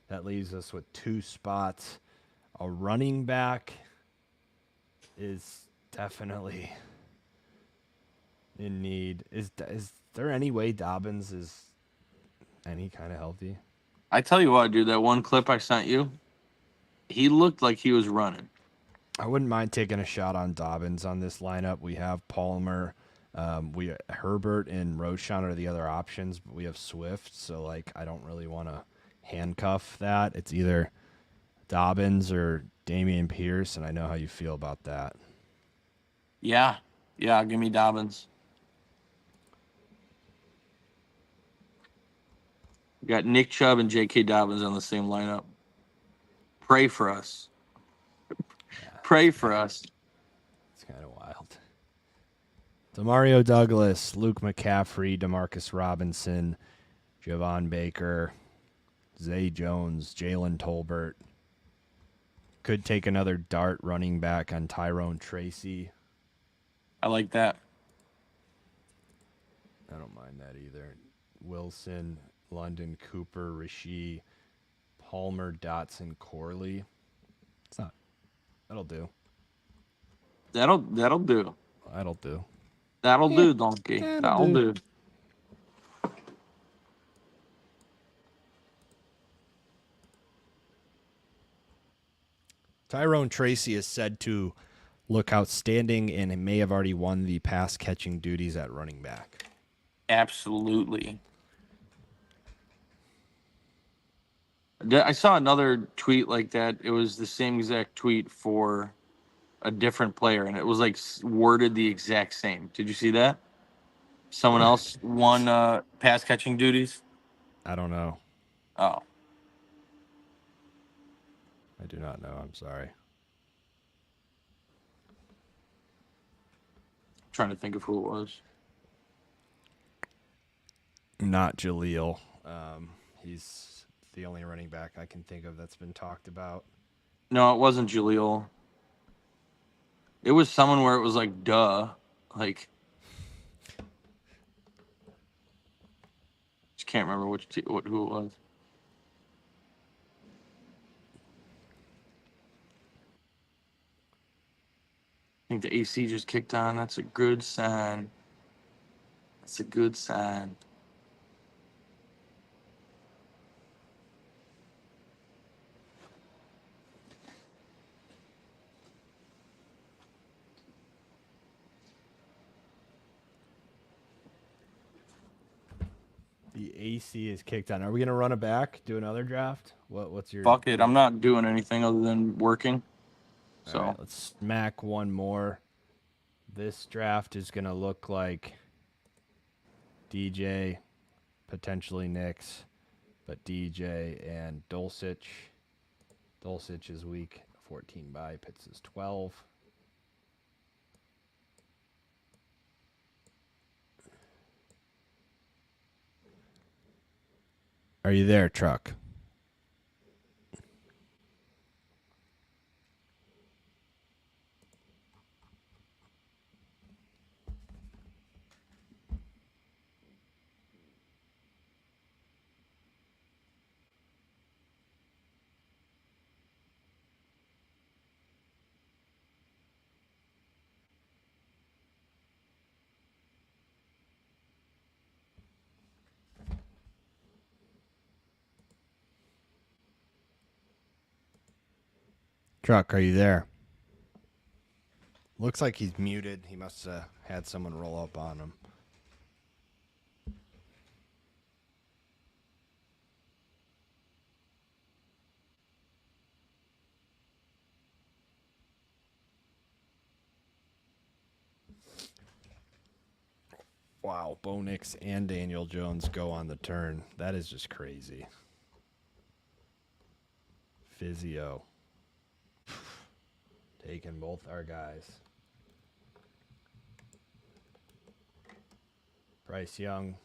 That leaves us with 2 spots. A running back is definitely in need. Is there any way Dobbins is any kind of healthy? I tell you what, dude, that one clip I sent you, he looked like he was running. I wouldn't mind taking a shot on Dobbins on this lineup. We have Palmer. Herbert and Roshan are the other options, but we have Swift, so like I don't really want to handcuff that. It's either Dobbins or Dameon Pierce, and I know how you feel about that. Yeah, give me Dobbins. We got Nick Chubb and J.K. Dobbins on the same lineup. Pray for us. Pray for us. It's kind of wild. Demario Douglas, Luke McCaffrey, Demarcus Robinson, Javon Baker, Zay Jones, Jalen Tolbert. Could take another dart running back on Tyrone Tracy. I like that. I don't mind that either. Wilson, London, Cooper, Rasheed, Palmer, Dotson, Corley. It's not. That'll do. That'll do. That'll do. That'll do, donkey. That'll do. Tyrone Tracy is said to look outstanding and may have already won the pass catching duties at running back. Absolutely. I saw another tweet like that. It was the same exact tweet for a different player, and it was like worded the exact same. Did you see that? Someone else won pass catching duties? I don't know. Oh. I do not know. I'm sorry. trying to think of who it was. Not Jaleel. He's the only running back I can think of that's been talked about. No, it wasn't Jaleel. It was someone where it was like, duh. Like, just can't remember who it was. I think the AC just kicked on. That's a good sign. That's a good sign. The AC is kicked on. Are we gonna run it back? Do another draft? What's your? Fuck it. I'm not doing anything other than working. So All right, let's smack one more. This draft is gonna look like DJ, potentially Knicks, but DJ and Dulcich. Dulcich is week 14 by. Pitts is 12. Are you there, Truck? Truck, are you there? Looks like he's muted. He must have had someone roll up on him. Wow, Bo Nix and Daniel Jones go on the turn. That is just crazy. Physio. Taking both our guys. Bryce Young.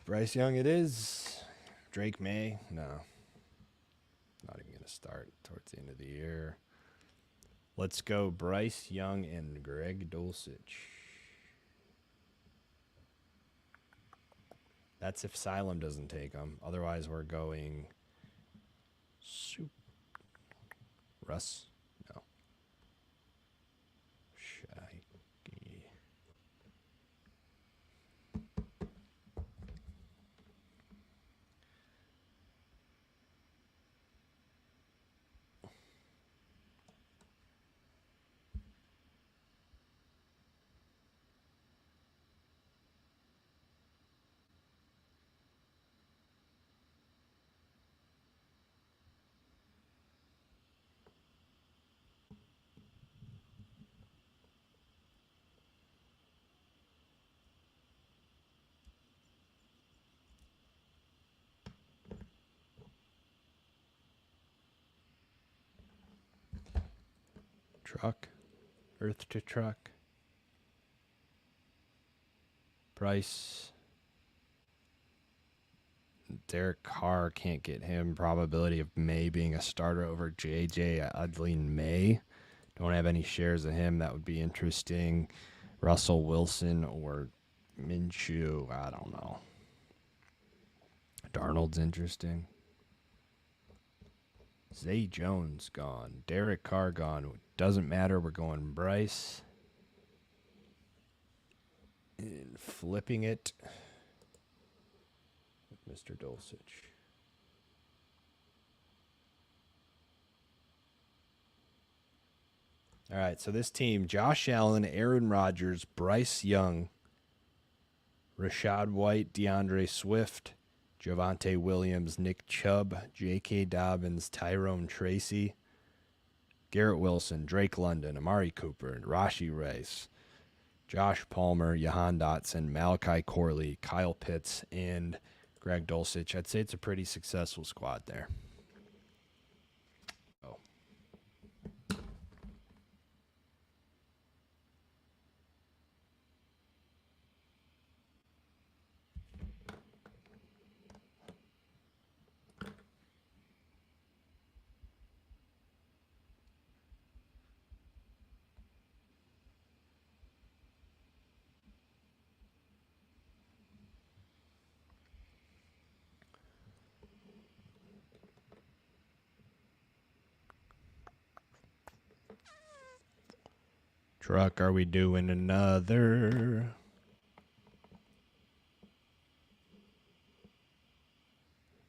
Bryce Young it is. Drake May. No. Not even going to start towards the end of the year. Let's go Bryce Young and Greg Dulcich. That's if Asylum doesn't take them. Otherwise, we're going Russ. No. Shaggy. Truck. Earth to truck. Price. Derek Carr, can't get him. Probability of May being a starter over JJ. I'd lean May. Don't have any shares of him. That would be interesting. Russell Wilson or Minshew. I don't know. Darnold's interesting. Zay Jones gone. Derek Carr gone. Doesn't matter. We're going Bryce. And flipping it with Mr. Dulcich. All right, so this team, Josh Allen, Aaron Rodgers, Bryce Young, Rashad White, DeAndre Swift, Javonte Williams, Nick Chubb, J.K. Dobbins, Tyrone Tracy, Garrett Wilson, Drake London, Amari Cooper, Rashi Rice, Josh Palmer, Jahan Dotson, Malachi Corley, Kyle Pitts, and Greg Dulcich. I'd say it's a pretty successful squad there. Truck, are we doing another?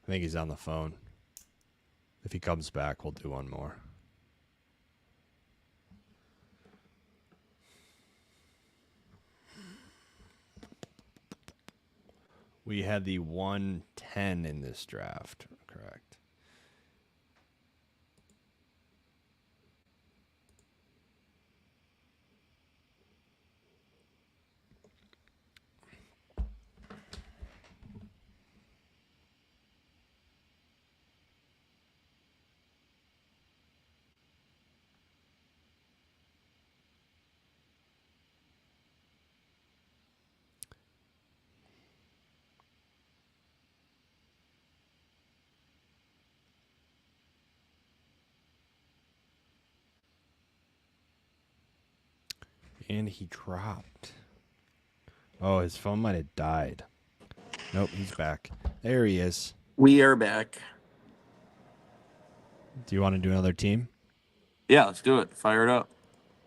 I think he's on the phone. If he comes back, we'll do one more. We had the 110 in this draft, correct? And he dropped. Oh, his phone might have died. Nope, he's back. There he is. We are back. Do you want to do another team? Yeah, let's do it. Fire it up.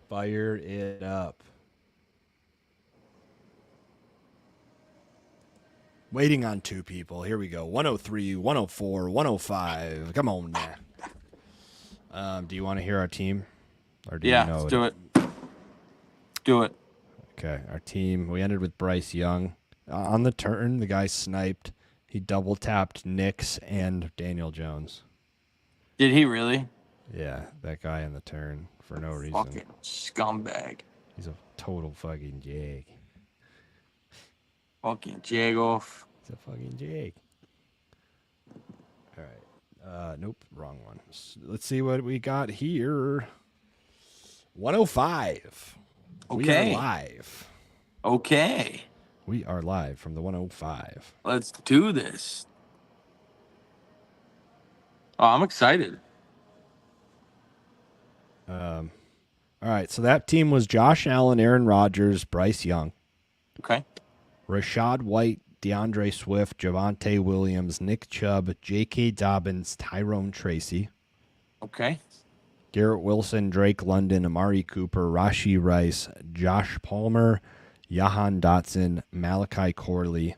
Fire it up. Waiting on two people. Here we go. 103, 104, 105. Come on now. Do you want to hear our team? Or do you know let's do it. Do it. Okay, our team. We ended with Bryce Young. On the turn, the guy sniped. He double tapped Knicks and Daniel Jones. Did he really? Yeah, that guy on the turn for no reason. Fucking scumbag. He's a total fucking jag. Fucking Jagoff. He's a fucking jag. All right. Nope, wrong one. Let's see what we got here. 105. Okay. We are live. Okay. We are live from the 105. Let's do this. Oh, I'm excited. All right, so that team was Josh Allen, Aaron Rodgers, Bryce Young, Okay. Rashad White, DeAndre Swift, Javonte Williams, Nick Chubb, J.K. Dobbins, Tyrone Tracy, Okay. Garrett Wilson, Drake London, Amari Cooper, Rashee Rice, Josh Palmer, Jahan Dotson, Malachi Corley,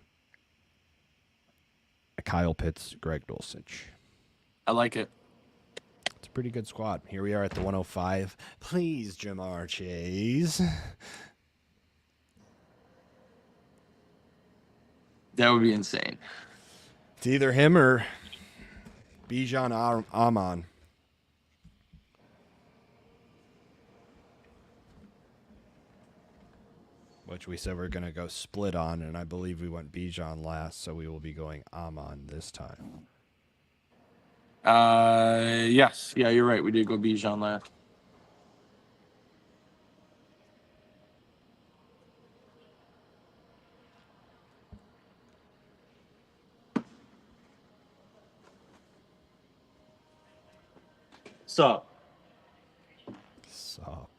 Kyle Pitts, Greg Dulcich. I like it. It's a pretty good squad. Here we are at the 105. Please, Jamar Chase. That would be insane. It's either him or Bijan Amon. Which we said we're going to go split on, and I believe we went Bijan last, so we will be going Amon this time. Yes. Yeah, you're right. We did go Bijan last. Sup? Sup.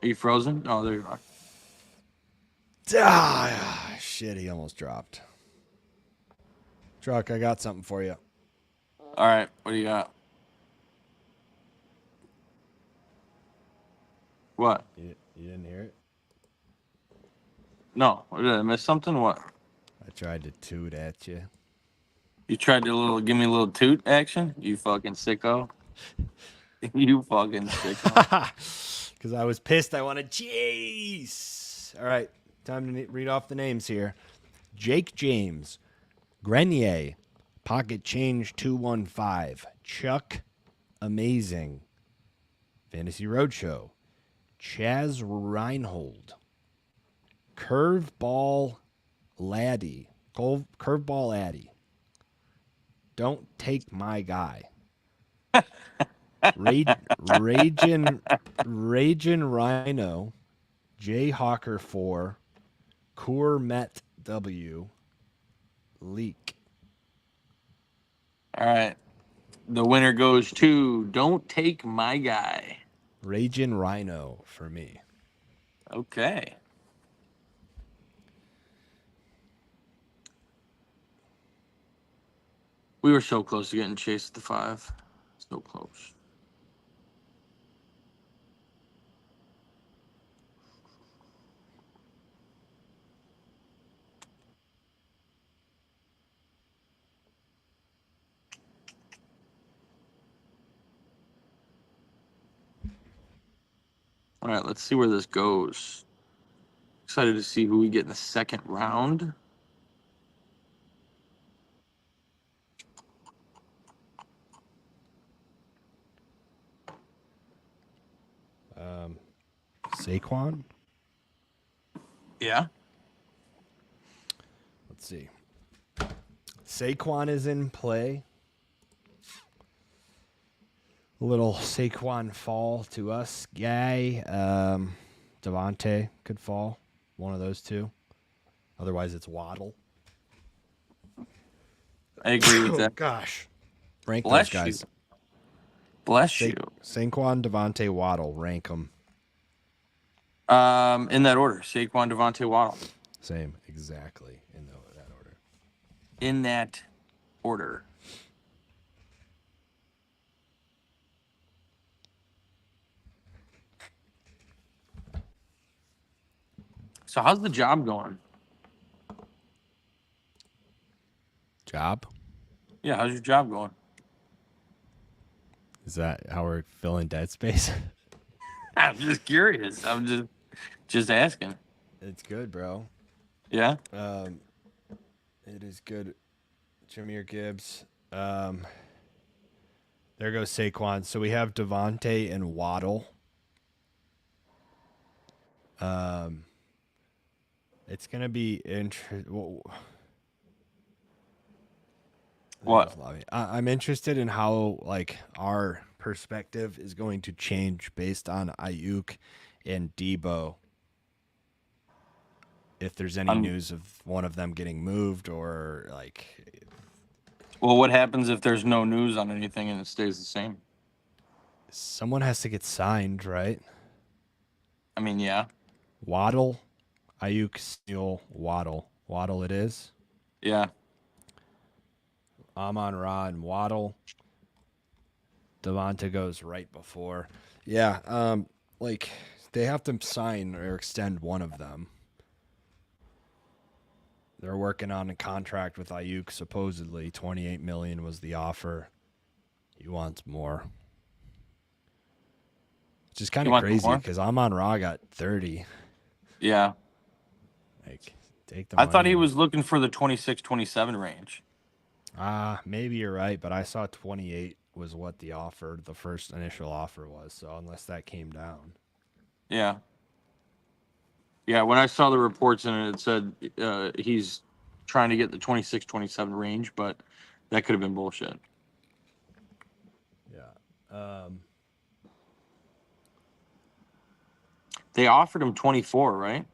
Are you frozen? Oh, there you are. Ah, shit, he almost dropped. Truck, I got something for you. All right. What do you got? What? You didn't hear it? No. Did I miss something? What? I tried to toot at you. You tried to give me a little toot action? You fucking sicko. You fucking sicko. Because I was pissed. I wanted cheese. All right, time to read off the names here. Jake James, Grenier, Pocket Change 215, Chuck Amazing, Fantasy Roadshow, Chaz Reinhold, Curveball Laddie, Curveball Addy, Don't Take My Guy, Ragin Rhino, Jayhawker 4, Met W, Leak. All right. The winner goes to Don't Take My Guy. Ragin Rhino for me. Okay. We were so close to getting chased at the 5. So close. All right, let's see where this goes. Excited to see who we get in the second round. Saquon. Yeah. Let's see. Saquon is in play. A little Saquon fall to us guy. Devontae could fall. One of those two. Otherwise, it's Waddle. I agree with Oh, that. gosh. Rank Bless those guys. you. Bless you. Saquon, Devontae, Waddle. Rank them. In that order. Saquon, Devontae, Waddle. Same. Exactly in that order. In that order. So how's the job going? Job? Yeah, how's your job going? Is that how we're filling dead space? I'm just curious. I'm just asking. It's good, bro. Yeah? It is good. Jameer Gibbs. There goes Saquon. So we have Devontae and Waddle. It's gonna be interesting. What? I'm interested in how like our perspective is going to change based on Ayuk and Debo. If there's any news of one of them getting moved or like. Well, what happens if there's no news on anything and it stays the same? Someone has to get signed, right? I mean, yeah. Waddle, Ayuk, Steele, Waddle. Waddle it is. Yeah. Amon-Ra and Waddle. Devonta goes right before. Yeah, like they have to sign or extend one of them. They're working on a contract with Ayuk. Supposedly, $28 million was the offer. He wants more. Which is kind of crazy because Amon-Ra got 30. Yeah. Like, take the I money. thought he was looking for the 26, 27 range. Maybe you're right, but I saw 28 was what the offer, the first initial offer was. So unless that came down. Yeah. Yeah, when I saw the reports in it, it said he's trying to get the 26, 27 range, but that could have been bullshit. Yeah. They offered him 24, right?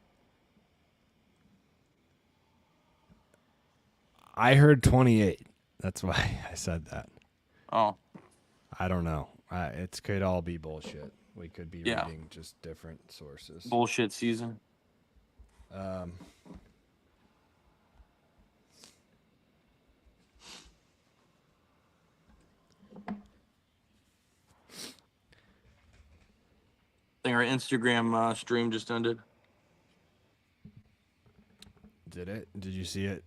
I heard 28. That's why I said that. Oh. I don't know. It could all be bullshit. We could be reading just different sources. Bullshit season. I think our Instagram stream just ended. Did it? Did you see it?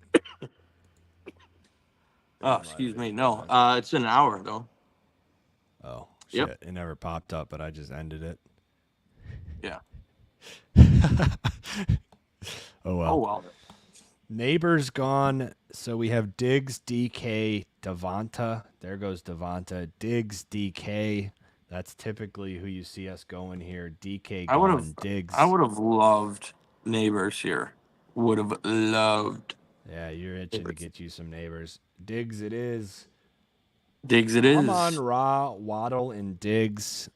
Oh, excuse me. No, it's an hour though. Oh, shit. Yep. It never popped up, but I just ended it. Yeah. Oh, well. Oh, well. Neighbors gone. So we have Diggs, DK, Devonta. There goes Devonta. Diggs, DK. That's typically who you see us going here. DK gone. Diggs. I would have loved Neighbors here. Would have loved. Yeah, you're itching to get you some Neighbors. Diggs it is. Diggs it is. Amon-Ra, Waddle, and Diggs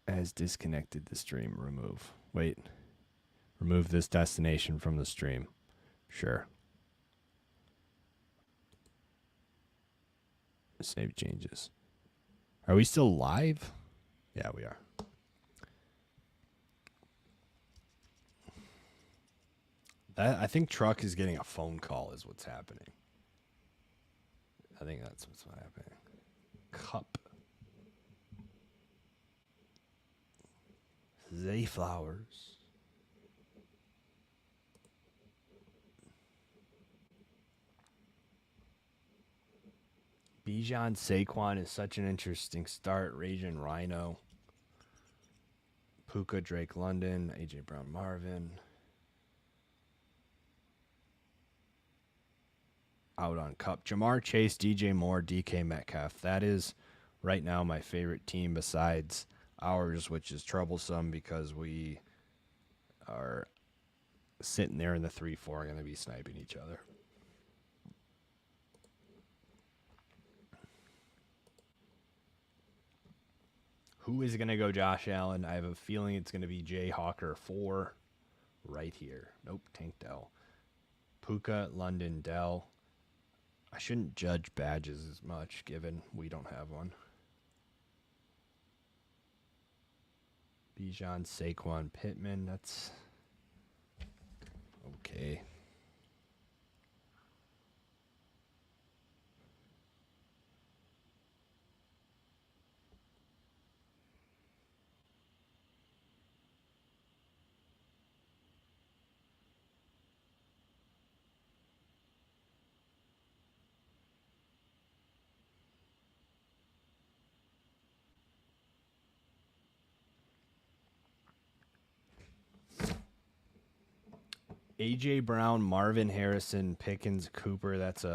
has disconnected the stream. Remove. Wait. Remove this destination from the stream. Sure. Save changes. Are we still live? Yeah, we are. I think Truck is getting a phone call is what's happening. I think that's what's happening. Cup. Zayflowers. Bijan Saquon is such an interesting start. Raging Rhino. Puka, Drake London, A.J. Brown Marvin. Out on Cup. Jamar Chase, DJ Moore, DK Metcalf. That is right now my favorite team besides ours, which is troublesome because we are sitting there in the 3-4 going to be sniping each other. Who is going to go Josh Allen? I have a feeling it's going to be Jay Hawker 4 right here. Nope, Tank Dell. Puka, London, Dell. I shouldn't judge badges as much given we don't have one. Bijan, Saquon, Pittman. That's okay. A.J. Brown, Marvin Harrison, Pickens, Cooper. That's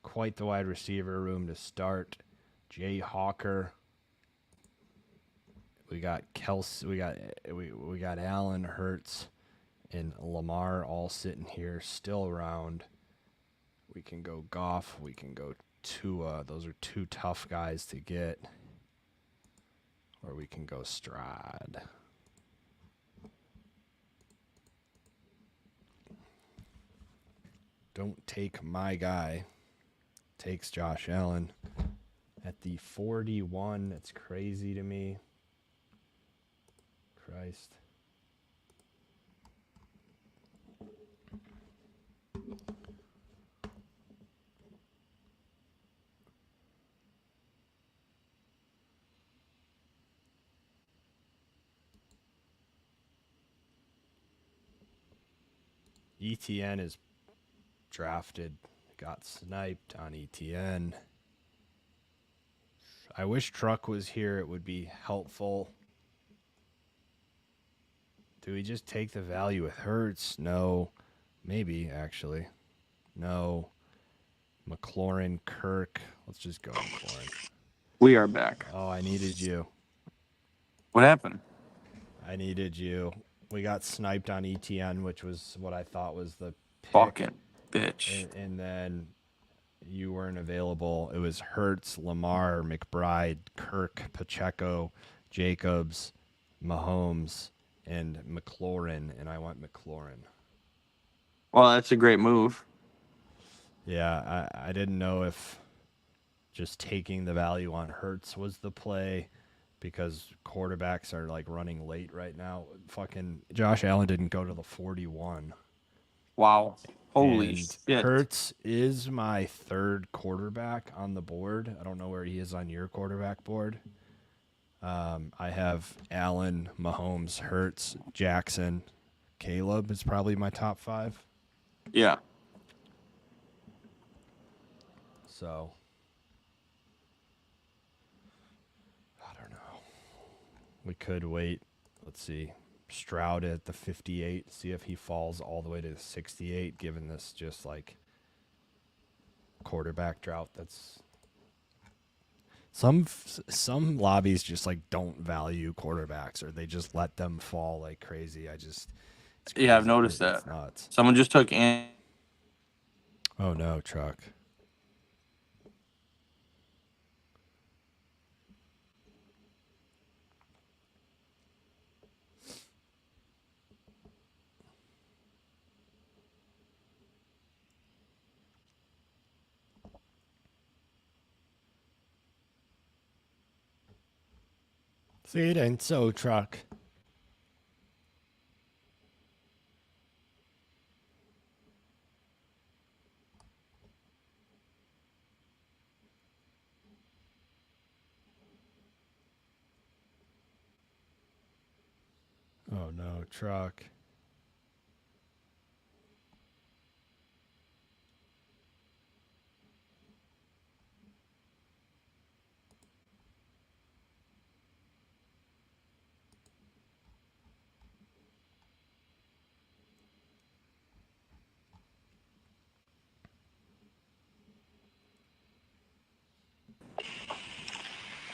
quite the wide receiver room to start. Jay Hawker. We got Kelsey. We got Allen, Hurts, and Lamar all sitting here, still around. We can go Goff. We can go Tua. Those are two tough guys to get. Or we can go Stroud. Don't take my guy. Takes Josh Allen at the 41. That's crazy to me. Christ. ETN is drafted, got sniped on ETN. I wish Truck was here. It would be helpful. Do we just take the value with Hurts? No. Maybe, actually. No. McLaurin, Kirk. Let's just go McLaurin. We are back. Oh, I needed you. What happened? I needed you. We got sniped on ETN, which was what I thought was the pick. Fucking bitch. And then you weren't available. It was Hurts, Lamar, McBride, Kirk, Pacheco, Jacobs, Mahomes, and McLaurin, and I went McLaurin. Well, that's a great move. Yeah, I didn't know if just taking the value on Hurts was the play because quarterbacks are like running late right now. Fucking Josh Allen didn't go to the 41. Wow. Holy And shit. Hurts is my third quarterback on the board. I don't know where he is on your quarterback board. I have Allen, Mahomes, Hurts, Jackson, Caleb is probably my top 5. Yeah. So, I don't know. We could wait. Let's see. Stroud at the 58. See if he falls all the way to the 68, given this just like quarterback drought. That's some lobbies just like don't value quarterbacks, or they just let them fall like crazy. It's Yeah, I've crazy. noticed It's that. nuts. Someone just took Oh no, Truck. See, it ain't so, Truck. Oh no, truck.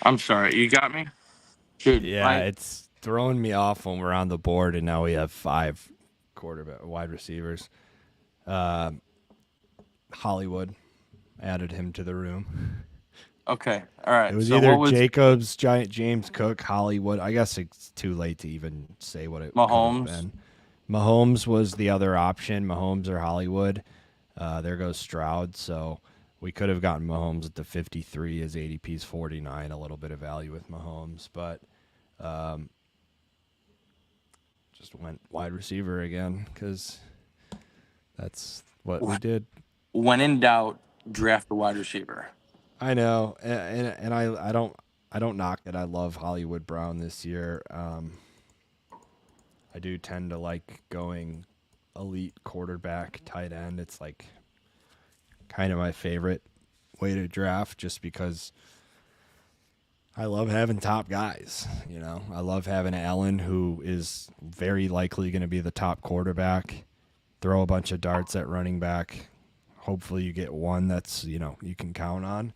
I'm sorry. You got me? Dude, Yeah, it's throwing me off when we're on the board, and now we have 5 wide receivers. Hollywood added him to the room. Okay. All right. It was So either what was Jacobs, James Cook, Hollywood. I guess it's too late to even say what it could have Mahomes? been. Mahomes was the other option. Mahomes or Hollywood. There goes Stroud. So we could have gotten Mahomes at the 53 as ADP's 49. A little bit of value with Mahomes, but just went wide receiver again because that's what we did. When in doubt, draft a wide receiver. I know, and I don't knock it. I love Hollywood Brown this year. I do tend to like going elite quarterback, tight end. It's like kind of my favorite way to draft, just because I love having top guys. You know, I love having Allen, who is very likely going to be the top quarterback. Throw a bunch of darts at running back. Hopefully you get one that's, you can count on.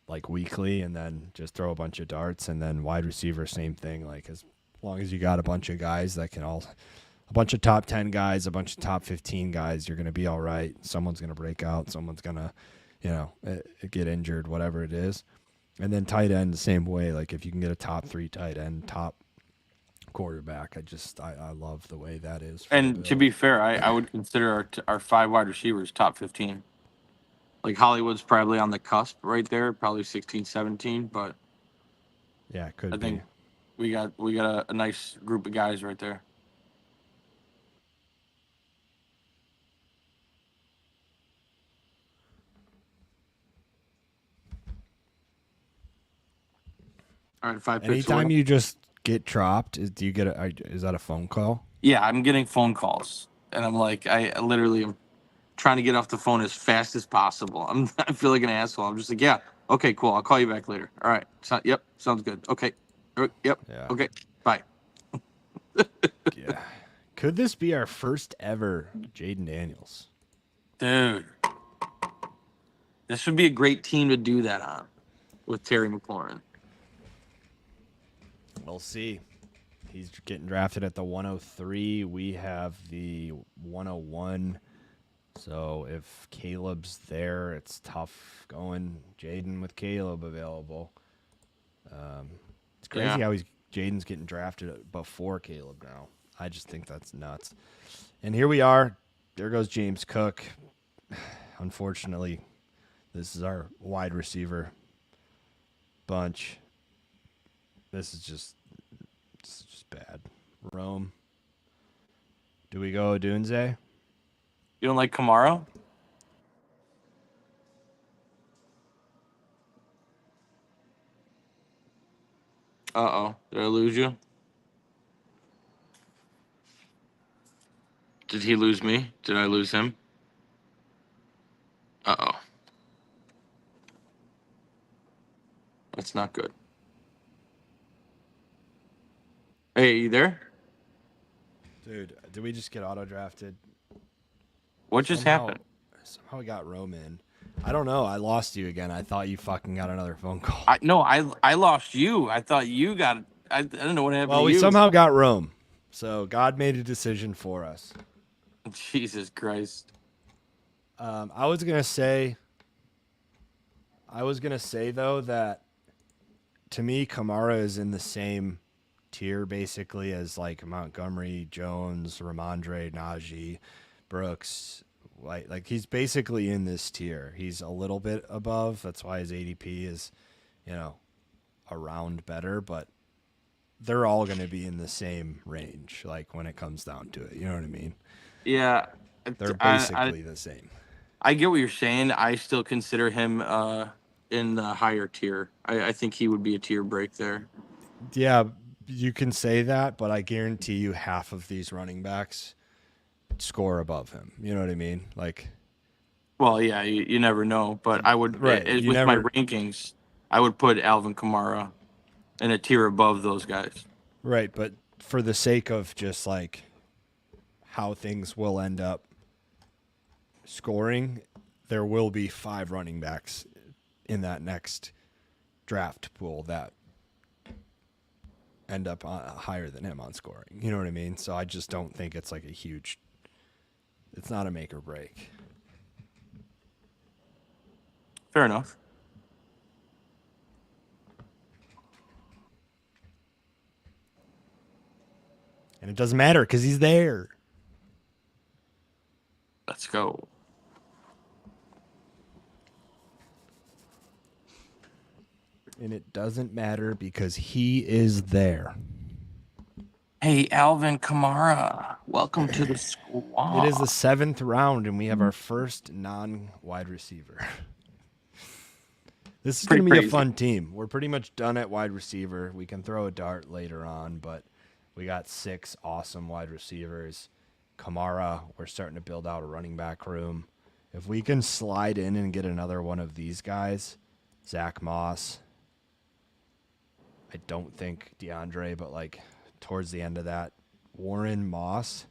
Like weekly, and then just throw a bunch of darts. And then wide receiver, same thing. Like as long as you got a bunch of guys that can a bunch of top 10 guys, a bunch of top 15 guys, you're going to be all right. Someone's going to break out. Someone's going to, get injured, whatever it is. And then tight end the same way. Like if you can get a top 3 tight end, top quarterback, I love the way that is. And to be fair, I would consider our 5 wide receivers top 15. Like Hollywood's probably on the cusp right there, probably 16, 17. But yeah, it could I be. think we got a nice group of guys right there. All right, 5 picks. Anytime you just get dropped, do you get is that a phone call? Yeah, I'm getting phone calls, and I'm like, I literally am trying to get off the phone as fast as possible. I feel like an asshole. I'm just like, yeah, okay, cool. I'll call you back later. All right. Yep, sounds good. Okay. Yep. Yeah. Okay. Bye. Yeah. Could this be our first ever Jaden Daniels? Dude, this would be a great team to do that on with Terry McLaurin. We'll see. He's getting drafted at the 103. We have the 101. So if Caleb's there, it's tough going Jaden with Caleb available. It's crazy how Jaden's getting drafted before Caleb now. I just think that's nuts. And here we are. There goes James Cook. Unfortunately, this is our wide receiver bunch. This is just bad. Rome. Do we go Odunze? You don't like Kamara? Uh-oh. Did I lose you? Did he lose me? Did I lose him? Uh-oh. That's not good. Hey, you there? Dude, did we just get auto-drafted? What just happened? Somehow we got Rome in. I don't know. I lost you again. I thought you fucking got another phone call. I lost you. I thought you got. I don't know what happened. Well, to we you. somehow got Rome. So God made a decision for us. Jesus Christ. I was gonna say though that to me Kamara is in the same tier basically as like Montgomery, Jones, Ramondre, Najee, Brooks. Like he's basically in this tier. He's a little bit above. That's why his ADP is, around better, but they're all going to be in the same range, like when it comes down to it. You know what I mean? Yeah. They're basically the same. I get what you're saying. I still consider him in the higher tier. I think he would be a tier break there. Yeah, you can say that, but I guarantee you half of these running backs score above him. You know what I mean? Like, Well, yeah, you never know, but I would right. You with my never, rankings, I would put Alvin Kamara in a tier above those guys. right. But for the sake of just like how things will end up scoring, there will be 5 running backs in that next draft pool that end up higher than him on scoring. You know what I mean? So I just don't think it's like a huge, it's not a make or break. Fair enough. And it doesn't matter because he's there. Let's go. And it doesn't matter because he is there. Hey, Alvin Kamara, welcome to the squad. It is the 7th round, and we have our first non-wide receiver. This is going to be crazy. a fun team. We're pretty much done at wide receiver. We can throw a dart later on, but we got 6 awesome wide receivers. Kamara, we're starting to build out a running back room. If we can slide in and get another one of these guys, Zach Moss, I don't think DeAndre, but like towards the end of that, Warren Moss,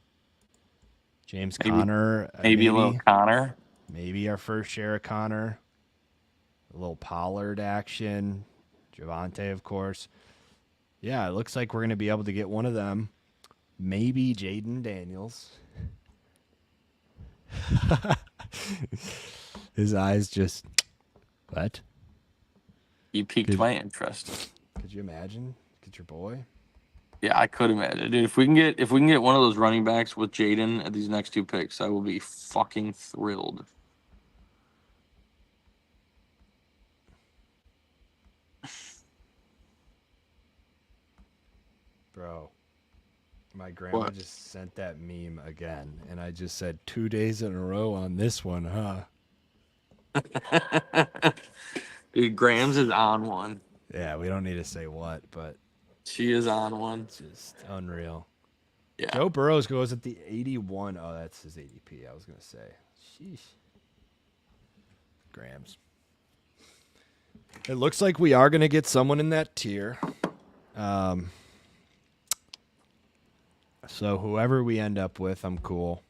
James Conner, maybe a little Connor. Maybe our first share of Connor. A little Pollard action. Javonte, of course. Yeah, it looks like we're going to be able to get one of them. Maybe Jaden Daniels. His eyes just... What? You piqued my interest. Could you imagine? Get your boy? Yeah, I could imagine, dude. If we can get one of those running backs with Jaden at these next 2 picks, I will be fucking thrilled. Bro, my grandma just sent that meme again, and I just said 2 days in a row on this one, huh? Dude, Grams is on one. Yeah, we don't need to say what, but she is on one. Just unreal. Yeah. Joe Burrows goes at the 81. Oh, that's his ADP. I was going to say. Sheesh. Grams. It looks like we are going to get someone in that tier. So whoever we end up with, I'm cool.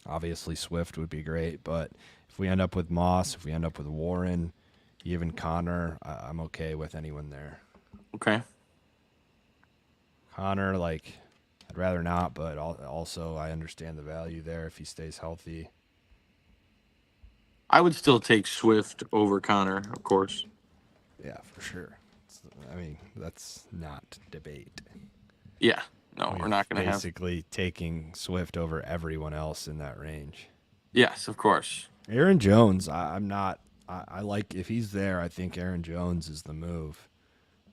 Obviously, Swift would be great, but if we end up with Moss, if we end up with Warren, even Connor, I'm okay with anyone there. Okay. Connor, like, I'd rather not, but also I understand the value there if he stays healthy. I would still take Swift over Connor, of course. Yeah, for sure. I mean, that's not debate. Yeah. No, we're not going to have... Basically taking Swift over everyone else in that range. Yes, of course. Aaron Jones, I'm not... I like... If he's there, I think Aaron Jones is the move.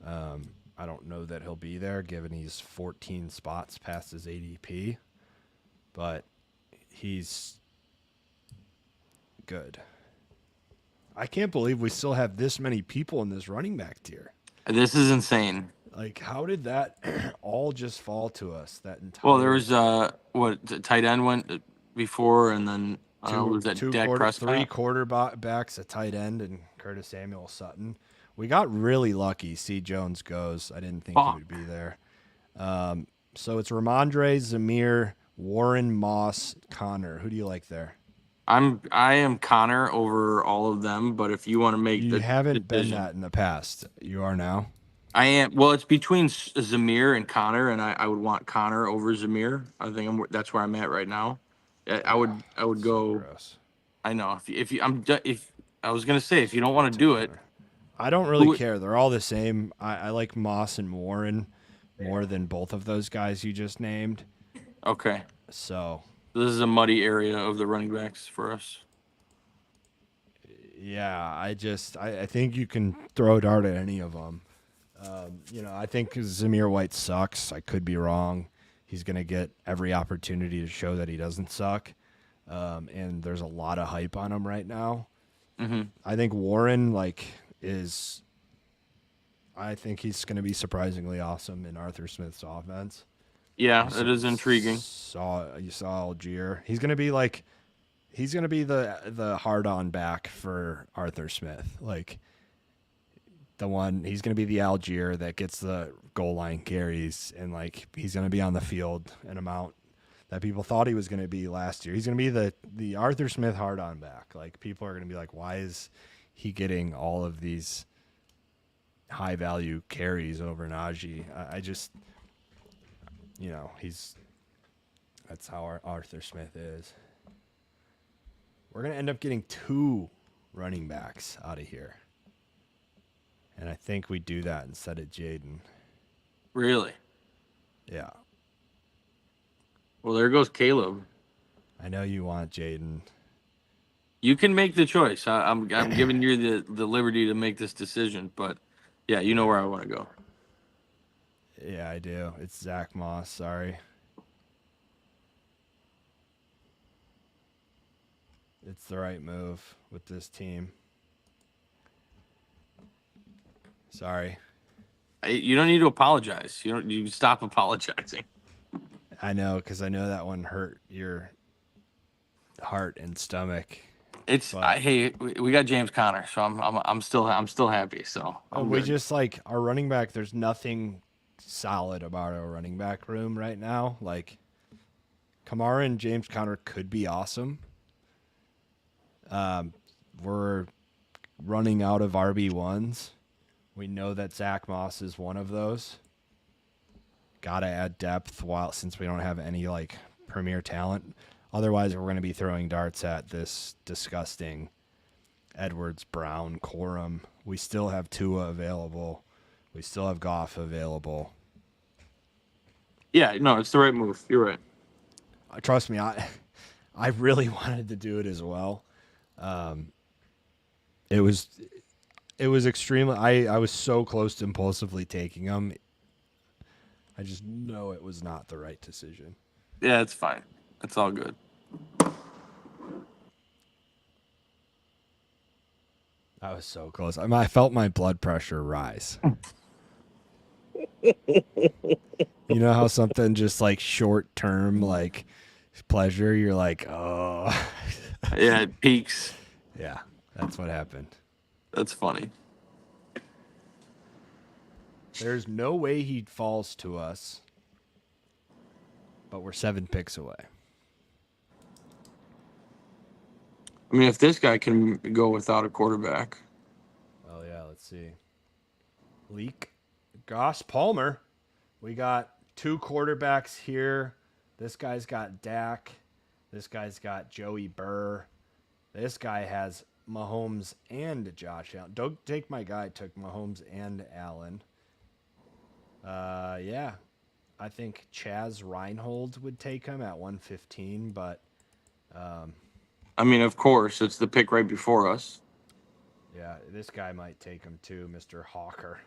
I don't know that he'll be there, given he's 14 spots past his ADP. But he's good. I can't believe we still have this many people in this running back tier. This is insane. Like, how did that all just fall to us? That entire... Well, there was the tight end went before, and then was that Dak Prescott? 3 quarterbacks, a tight end, and Curtis Samuel Sutton. We got really lucky. C. Jones goes. I didn't think he would be there. So it's Ramondre, Zamir, Warren, Moss, Connor. Who do you like there? I am Connor over all of them, but if you want to make you haven't been that in the past. You are now. I am. Well, it's between Zamir and Connor, and I would want Connor over Zamir. I think that's where I'm at right now. I would go. Gross. I know. If I was gonna say, if you don't want to do it, I don't really care. They're all the same. I like Moss and Warren more than both of those guys you just named. Okay. So this is a muddy area of the running backs for us. Yeah, I think you can throw a dart at any of them. I think Zamir White sucks. I could be wrong. He's going to get every opportunity to show that he doesn't suck. And there's a lot of hype on him right now. Mm-hmm. I think Warren, I think he's going to be surprisingly awesome in Arthur Smith's offense. Yeah, it is intriguing. You saw Algier. He's going to be the hard-on back for Arthur Smith. Like he's going to be the Algier that gets the goal line carries, and like he's going to be on the field an amount that people thought he was going to be last year. He's going to be the Arthur Smith hard-on back. Like people are going to be like, why is he getting all of these high-value carries over Najee? I just, that's how Arthur Smith is. We're going to end up getting 2 running backs out of here. And I think we do that instead of Jaden. Really? Yeah. Well, there goes Caleb. I know you want Jaden. You can make the choice. I'm giving you the liberty to make this decision, but yeah, you know where I want to go. Yeah, I do. It's Zach Moss. Sorry. It's the right move with this team. Sorry. You don't need to apologize. You stop apologizing. I know, because I know that one hurt your heart and stomach. Hey, we got James Conner, so I'm still happy. So we just like our running back. There's nothing solid about our running back room right now. Like Kamara and James Conner could be awesome. We're running out of RB1s. We know that Zach Moss is one of those. Got to add depth since we don't have any like premier talent. Otherwise, we're going to be throwing darts at this disgusting Edwards-Brown quorum. We still have Tua available. We still have Goff available. Yeah, no, it's the right move. You're right. Trust me, I really wanted to do it as well. It was extremely. I was so close to impulsively taking him. I just know it was not the right decision. Yeah, it's fine. It's all good. I was so close. I felt my blood pressure rise. You know how something just like short term, like pleasure, you're like, oh. Yeah, it peaks. Yeah, that's what happened. That's funny. There's no way he falls to us, but we're 7 picks away. I mean, if this guy can go without a quarterback. Oh, yeah, let's see. Leak. Goss Palmer. We got 2 quarterbacks here. This guy's got Dak. This guy's got Joey Burr. This guy has Mahomes and Josh Allen. Don't take my guy. Took Mahomes and Allen. Yeah. I think Chaz Reinhold would take him at 115, but... I mean, of course, it's the pick right before us. Yeah, this guy might take him too, Mr. Hawker.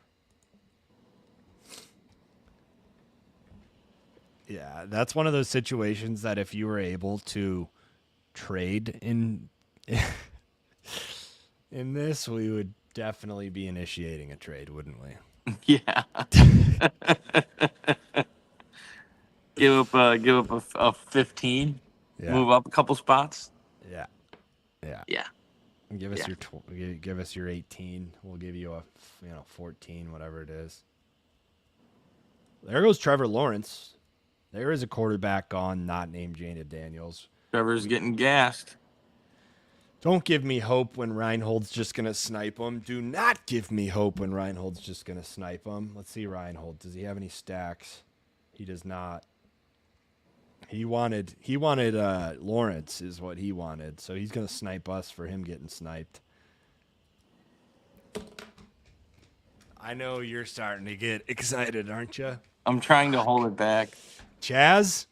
Yeah, that's one of those situations that if you were able to trade in this, we would definitely be initiating a trade, wouldn't we? Yeah. give up a 15. Yeah. Move up a couple spots. Yeah. Yeah. Yeah. Give us your 18. We'll give you a 14, whatever it is. There goes Trevor Lawrence. There is a quarterback gone, not named Jaden Daniels. Trevor's getting gassed. Don't give me hope when Reinhold's just going to snipe him. Do not give me hope when Reinhold's just going to snipe him. Let's see Reinhold. Does he have any stacks? He does not. He wanted Lawrence is what he wanted. So he's going to snipe us for him getting sniped. I know you're starting to get excited, aren't you? I'm trying to hold it back. Chaz?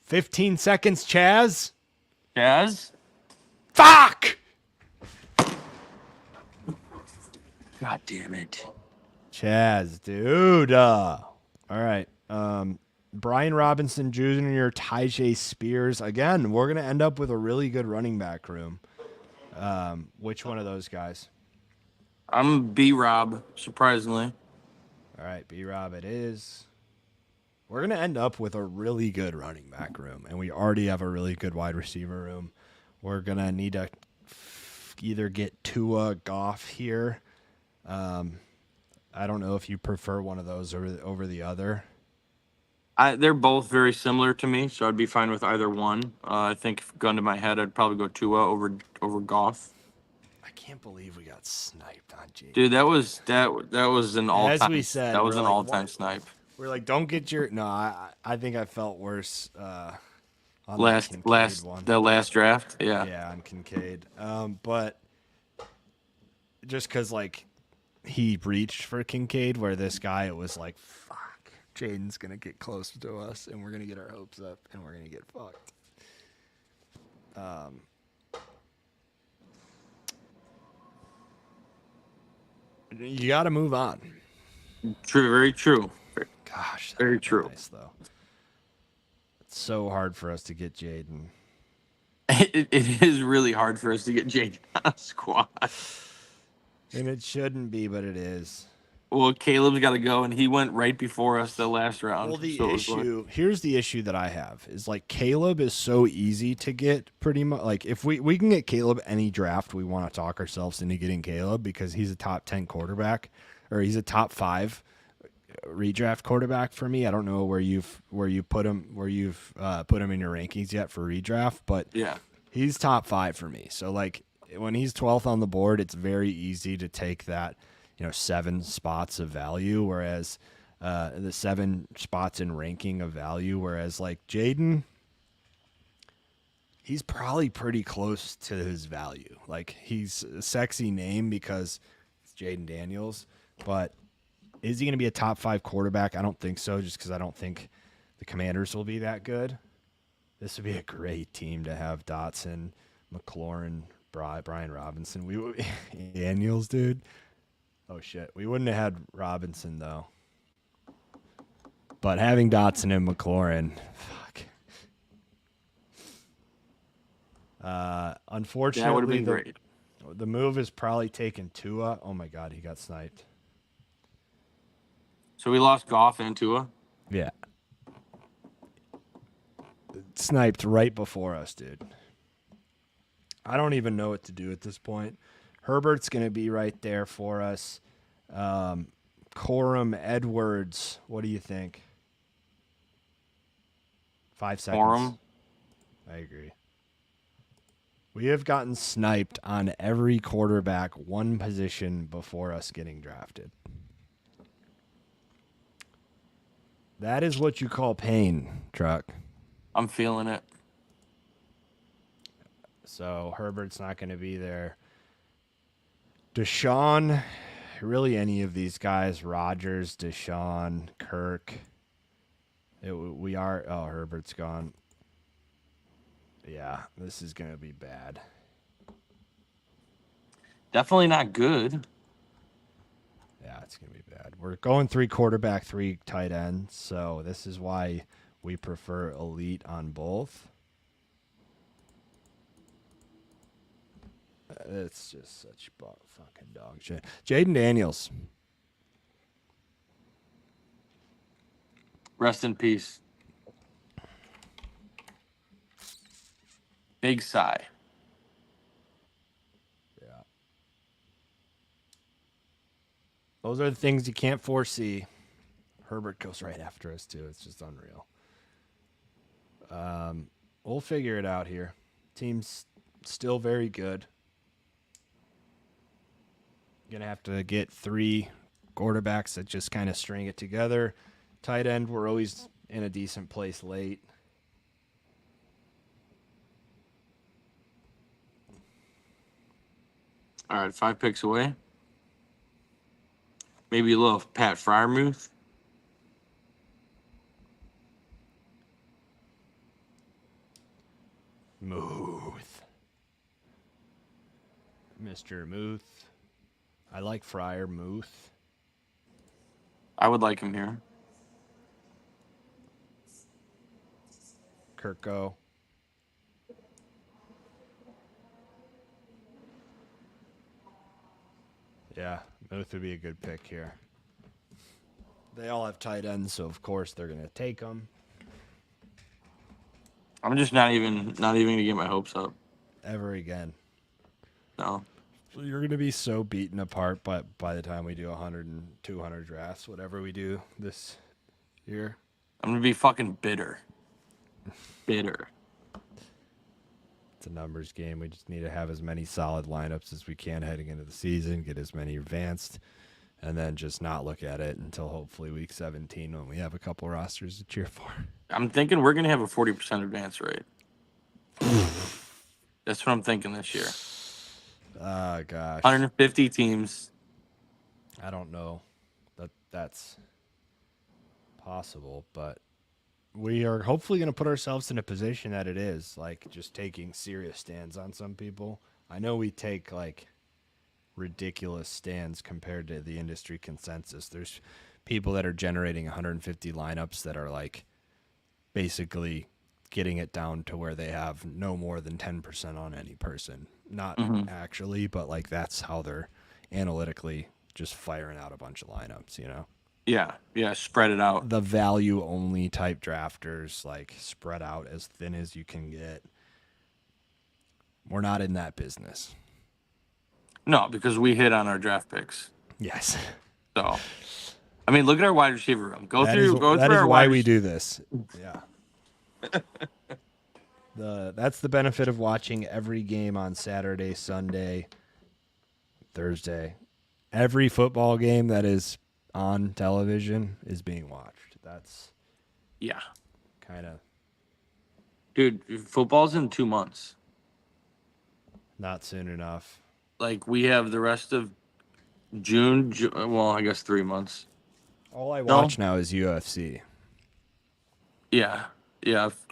15 seconds, Chaz? Chaz? Fuck! God damn it. Chaz, dude. All right. Brian Robinson Jr., Tyjae Spears. Again, we're going to end up with a really good running back room. Which one of those guys? I'm B-Rob, surprisingly. All right, B-Rob it is. We're going to end up with a really good running back room, and we already have a really good wide receiver room. We're going to need to either get Tua, Goff here. I don't know if you prefer one of those over the other. They're both very similar to me, so I'd be fine with either one. I think, if gun to my head, I'd probably go Tua over Goff. I can't believe we got sniped on Jake. Dude, that was an all time. As we said, that was we're an like, all time what? snipe. We're like, don't get your. No, I think I felt worse on that Last Kincaid one. the last draft, yeah. Yeah, on Kincaid. But just because like he reached for Kincaid, where this guy, it was like, fuck, Jaden's gonna get close to us, and we're gonna get our hopes up, and we're gonna get fucked. You got to move on. True, very true. Gosh, very would be true. nice, though. It's so hard for us to get Jaden. It is really hard for us to get Jaden on a squad. And it shouldn't be, but it is. Well, Caleb's got to go, and he went right before us the last round. Well, the so it was like- issue, here's the issue that I have, is like Caleb is so easy to get pretty much. Like if we can get Caleb any draft, we want to talk ourselves into getting Caleb because he's a top 10 quarterback, or he's a top 5 redraft quarterback for me. I don't know where you've put him in your rankings yet for redraft, but yeah, he's top 5 for me. So like when he's 12th on the board, it's very easy to take that, 7 spots of value, whereas the 7 spots in ranking of value, whereas like Jaden, he's probably pretty close to his value. Like he's a sexy name because it's Jaden Daniels, but is he going to be a top 5 quarterback? I don't think so, just because I don't think the Commanders will be that good. This would be a great team to have Dotson, McLaurin, Brian Robinson. Daniels, dude. Oh, shit. We wouldn't have had Robinson, though. But having Dotson and McLaurin, fuck. Unfortunately, that would have been great. The move is probably taking Tua. Oh, my God, he got sniped. So we lost Goff and Tua. Yeah. Sniped right before us, dude. I don't even know what to do at this point. Herbert's going to be right there for us. Corum, Edwards, what do you think? 5 seconds. Corum. I agree. We have gotten sniped on every quarterback one position before us getting drafted. That is what you call pain, Truck. I'm feeling it. So Herbert's not going to be there. Deshaun, really any of these guys, Rodgers, Deshaun, Kirk. Herbert's gone. Yeah, this is going to be bad. Definitely not good. Yeah, it's going to be bad. We're going 3 quarterback, 3 tight ends, so this is why we prefer elite on both. It's just such fucking dog shit. Jaden Daniels. Rest in peace. Big sigh. Yeah. Those are the things you can't foresee. Herbert goes right after us, too. It's just unreal. We'll figure it out here. Team's still very good. Gonna have to get 3 quarterbacks that just kind of string it together. Tight end, we're always in a decent place late. All right, 5 picks away. Maybe a little Pat Fryermuth. Muth. Mr. Muth. I like Fryer Muth. I would like him here. Kirko. Yeah, Muth would be a good pick here. They all have tight ends, so of course they're going to take them. I'm just not even gonna get my hopes up. Ever again. No. You're going to be so beaten apart by the time we do 100 and 200 drafts, whatever we do this year. I'm gonna be fucking bitter. Bitter. It's a numbers game. We just need to have as many solid lineups as we can heading into the season, get as many advanced, and then just not look at it until hopefully week 17 when we have a couple rosters to cheer for. I'm thinking we're gonna have a 40% advance rate. That's what I'm thinking this year. Oh, gosh. 150 teams. I don't know that's possible, but we are hopefully going to put ourselves in a position that it is, like, just taking serious stands on some people. I know we take, like, ridiculous stands compared to the industry consensus. There's people that are generating 150 lineups that are, like, basically getting it down to where they have no more than 10% on any person. Not actually, but, like, that's how they're analytically just firing out a bunch of lineups, you know? Yeah, spread it out. The value only type drafters, like, spread out as thin as you can get. We're not in that business. No, because we hit on our draft picks. Yes. So, I mean, look at our wide receiver room. Go That through is our why wide we do this. Yeah. That's the benefit of watching every game on Saturday, Sunday, Thursday. Every football game that is on television is being watched. That's kind of Dude, football's in 2 months. not soon enough. Like, we have the rest of June, well, I guess 3 months. All I watch now is UFC. Yeah,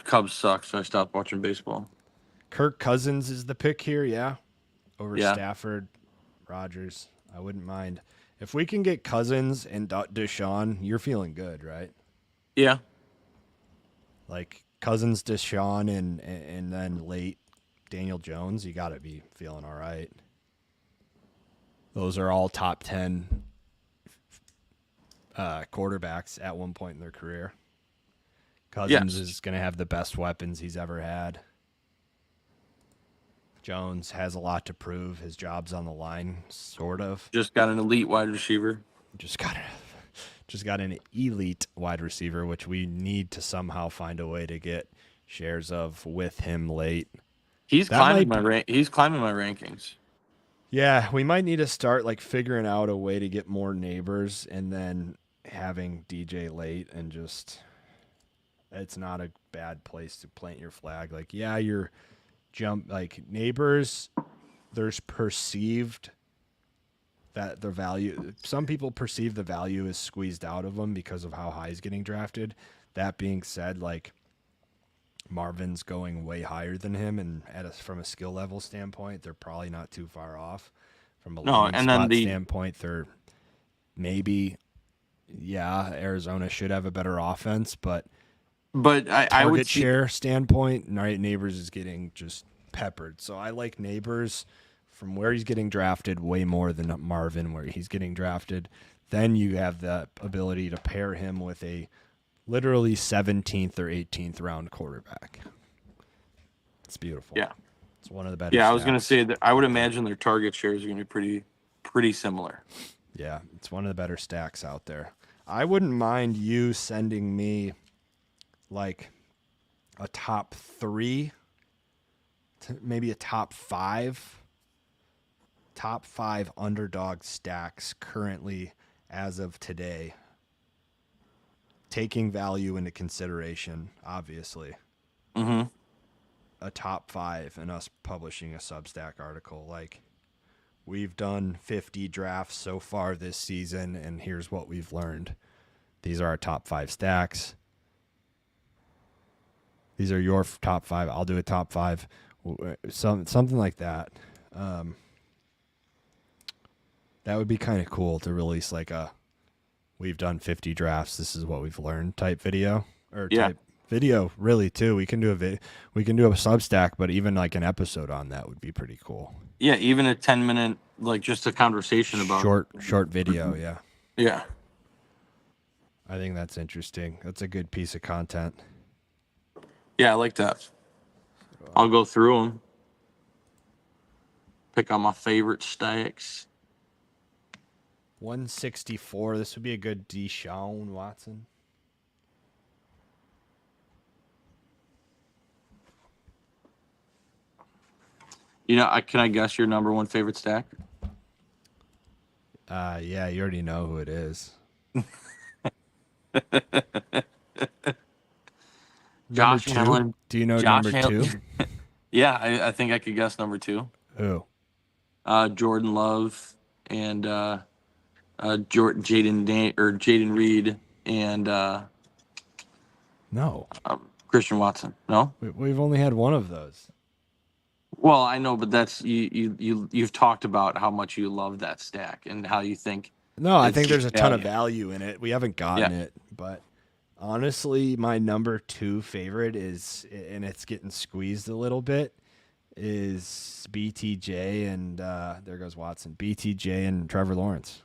Cubs suck, so I stopped watching baseball. Kirk Cousins is the pick here, yeah, over Yeah. Stafford, Rodgers. I wouldn't mind. If we can get Cousins and Deshaun, you're feeling good, right? Yeah. Like Cousins, Deshaun, and then late Daniel Jones, you got to be feeling all right. Those are all top 10 quarterbacks at one point in their career. Cousins is going to have the best weapons he's ever had. Jones has a lot to prove. His job's on the line, sort of. Just got an elite wide receiver. Just got an elite wide receiver, which we need to somehow find a way to get shares of with him late. He's climbing my rankings. Yeah, we might need to start like figuring out a way to get more neighbors and then having DJ late and just it's not a bad place to plant your flag. Like, yeah, you're like neighbors, there's perceived that the value, some people perceive the value is squeezed out of them because of how high he's getting drafted. That being said, like Marvin's going way higher than him, and from a skill level standpoint, they're probably not too far off. From a landing spot standpoint, they're maybe, Arizona should have a better offense, but I would share standpoint, Neighbors is getting just peppered. So I like Neighbors from where he's getting drafted way more than Marvin where he's getting drafted. Then you have the ability to pair him with a literally 17th or 18th round quarterback. It's beautiful. Yeah. It's one of the better Yeah, stats. I was going to say that I would imagine their target shares are going to be pretty similar. Yeah, it's one of the better stacks out there. I wouldn't mind you sending me like a top 3, maybe a top 5 underdog stacks currently as of today, taking value into consideration, obviously. Mm-hmm. A top 5 and us publishing a Substack article. Like, we've done 50 drafts so far this season, and here's what we've learned. These are our top 5 stacks. These are your top 5. I'll do a top 5. Something like that. That would be kind of cool to release like a we've done 50 drafts, this is what we've learned type video. Type video, really, too. We can do we can do a Substack, but even like an episode on that would be pretty cool. Yeah, even a 10-minute, like just a conversation about short video, yeah. Yeah. I think that's interesting. That's a good piece of content. Yeah, I like that. I'll go through them. Pick out my favorite stacks. 164. This would be a good Deshaun Watson. You know, can I guess your number one favorite stack? Yeah, you already know who it is. Number Josh 2? Allen. Do you know Josh number Allen. 2? Yeah, I think I could guess number 2. Who? Jordan Love and Jaden Reed and No. Christian Watson. No. We've only had one of those. Well, I know, but that's you've talked about how much you love that stack and how you think. No, I it's think there's a ton of value. value in it. We haven't gotten it, but honestly, my number 2 favorite is, and it's getting squeezed a little bit, is BTJ and there goes Watson. BTJ and Trevor Lawrence.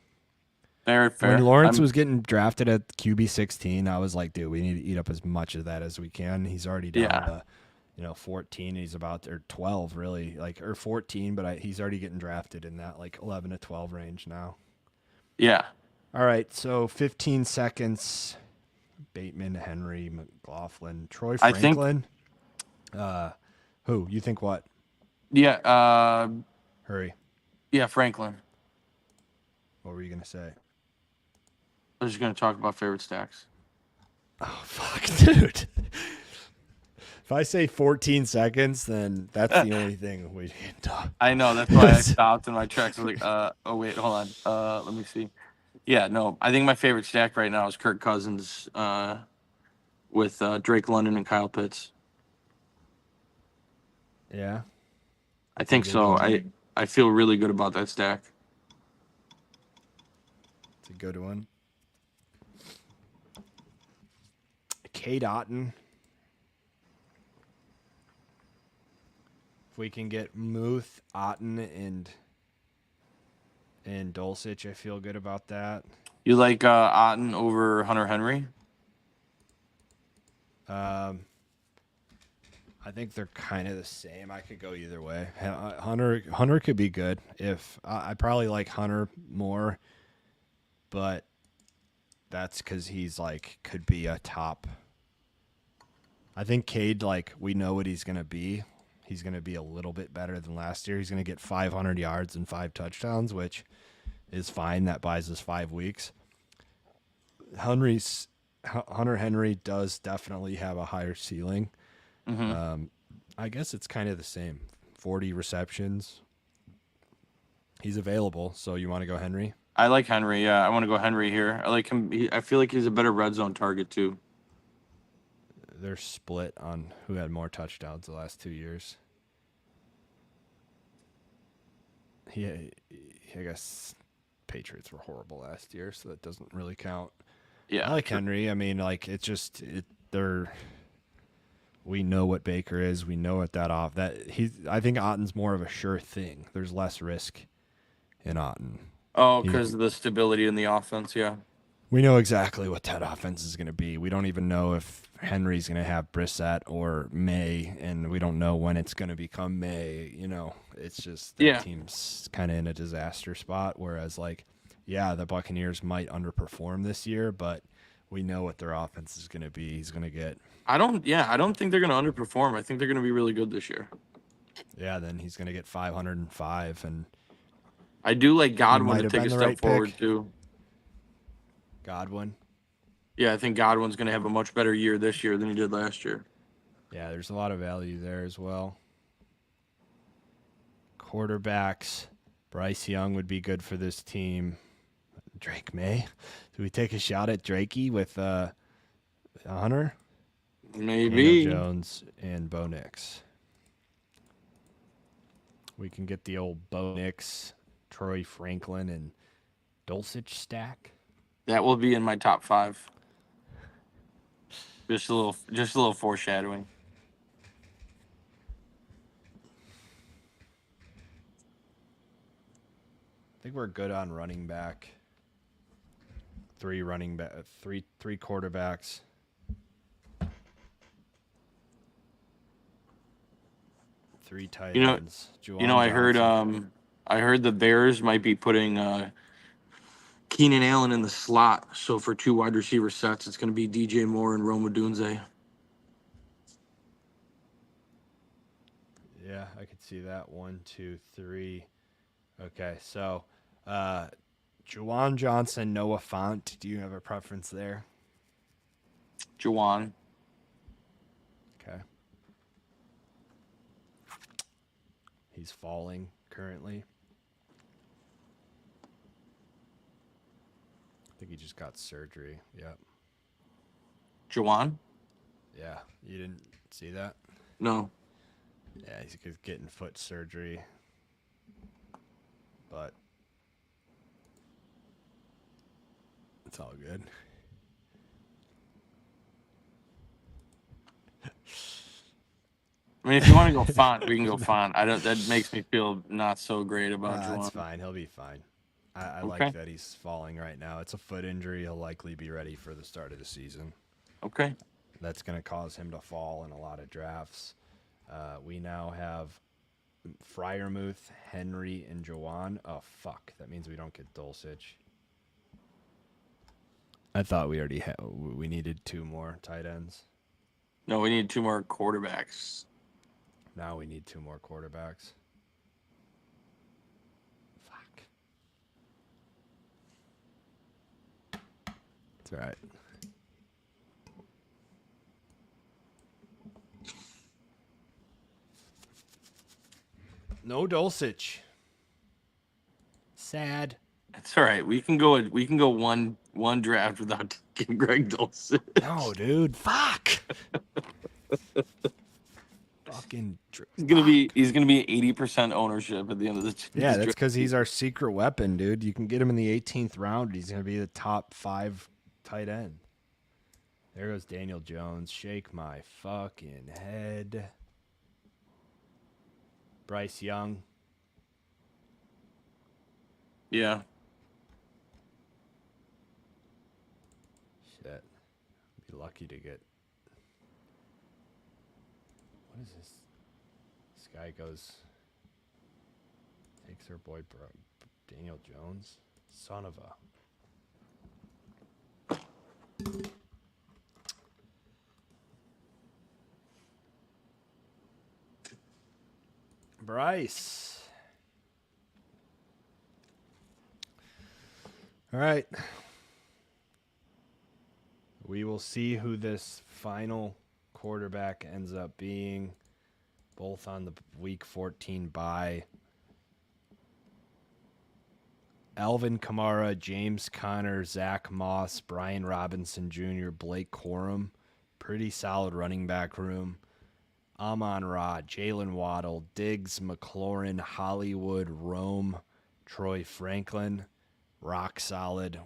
Fair. When Lawrence was getting drafted at QB 16, I was like, dude, we need to eat up as much of that as we can. He's already down to 14. He's about, or 12 really, or 14, but he's already getting drafted in that 11 to 12 range now. Yeah. All right, so 15 seconds. Bateman, Henry, McLaughlin, Troy Franklin. Who? You think what? Yeah. Hurry. Yeah, Franklin. What were you going to say? I was just going to talk about favorite stacks. Oh, fuck, dude. If I say 14 seconds, then that's the only thing we can talk. I know. That's why I stopped in my tracks. I was like, oh, wait, hold on. Let me see. Yeah, no. I think my favorite stack right now is Kirk Cousins with Drake London and Kyle Pitts. Yeah. I think so. I feel really good about that stack. It's a good one. Cade Otton. If we can get Muth, Otton, and Dulcich, I feel good about that. You like Otton over Hunter Henry? I think they're kind of the same. I could go either way. Hunter could be good. If I probably like Hunter more, but that's because he's could be a top. I think Cade, we know what he's gonna be. He's gonna be a little bit better than last year. He's gonna get 500 yards and 5 touchdowns, which is fine. That buys us 5 weeks. Hunter Henry does definitely have a higher ceiling. Mm-hmm. I guess it's kind of the same. 40 receptions. He's available, so you want to go Henry? I like Henry. Yeah, I want to go Henry here. I like him. I feel like he's a better red zone target too. They're split on who had more touchdowns the last 2 years. I guess Patriots were horrible last year, so that doesn't really count. Yeah, I like Henry. I mean, we know what Baker is. We know what I think Otton's more of a sure thing. There's less risk in Otton. Oh, because of the stability in the offense. Yeah. We know exactly what that offense is going to be. We don't even know if Henry's going to have Brissett or May, and we don't know when it's going to become May. It's just that team's kind of in a disaster spot. Whereas, the Buccaneers might underperform this year, but we know what their offense is going to be. He's going to get. I don't think they're going to underperform. I think they're going to be really good this year. Yeah, then he's going to get 505, and I do like Godwin to take a the step right forward pick. too. Godwin. Yeah, I think Godwin's going to have a much better year this year than he did last year. Yeah, there's a lot of value there as well. Quarterbacks. Bryce Young would be good for this team. Drake May. Do we take a shot at Drakey with Hunter? Maybe. Daniel Jones and Bo Nix. We can get the old Bo Nix, Troy Franklin, and Dulcich stack. That will be in my top 5. Just a little foreshadowing. I think we're good on running back. 3 running back, three quarterbacks. Three tight You know, ends. I heard the Bears might be putting Keenan Allen in the slot. So for 2 wide receiver sets, it's going to be DJ Moore and Rome Odunze. Yeah, I could see that. 1, 2, 3. Okay, so Juwan Johnson, Noah Fant. Do you have a preference there? Juwan. Okay. He's falling currently. I think he just got surgery. Yep. Juwan? Yeah, you didn't see that? No. Yeah, he's getting foot surgery. But it's all good. I mean, if you want to go Font, we can go Font. That makes me feel not so great about Juwan. That's fine. He'll be fine. I Okay. like that he's falling right now. It's a foot injury. He'll likely be ready for the start of the season. Okay. That's going to cause him to fall in a lot of drafts. We now have Freiermuth, Henry, and Jawan. Oh, fuck. That means we don't get Dulcich. I thought we already had. We needed 2 more tight ends. No, we need 2 more quarterbacks. Now we need 2 more quarterbacks. Fuck. It's all right. No Dulcich. Sad. It's all right. We can go one draft without taking Greg Dulcich. No, dude. Fuck. Fucking. He's gonna be 80% ownership at the end of the. Yeah, that's because he's our secret weapon, dude. You can get him in the 18th round. He's gonna be the top 5 tight end. There goes Daniel Jones. Shake my fucking head. Bryce Young. Yeah. Shit. Be lucky to get. What is this? This guy goes. Takes our boy Daniel Jones. Son of a. Bryce. All right. We will see who this final quarterback ends up being, both on the week 14 bye. Alvin Kamara, James Conner, Zach Moss, Brian Robinson Jr., Blake Corum. Pretty solid running back room. Amon-Ra, Jalen Waddle, Diggs, McLaurin, Hollywood, Rome, Troy Franklin. Rock solid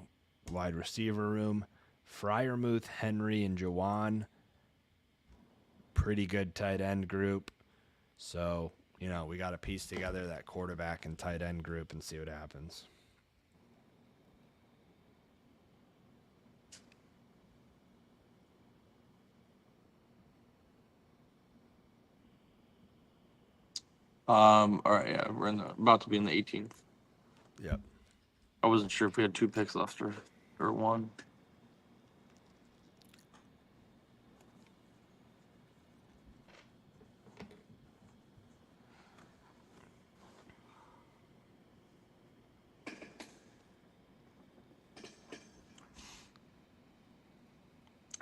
wide receiver room. Freiermuth, Henry, and Jawan. Pretty good tight end group. So, we got to piece together that quarterback and tight end group and see what happens. All right. Yeah, we're about to be in the 18th. Yep. I wasn't sure if we had 2 picks left or 1.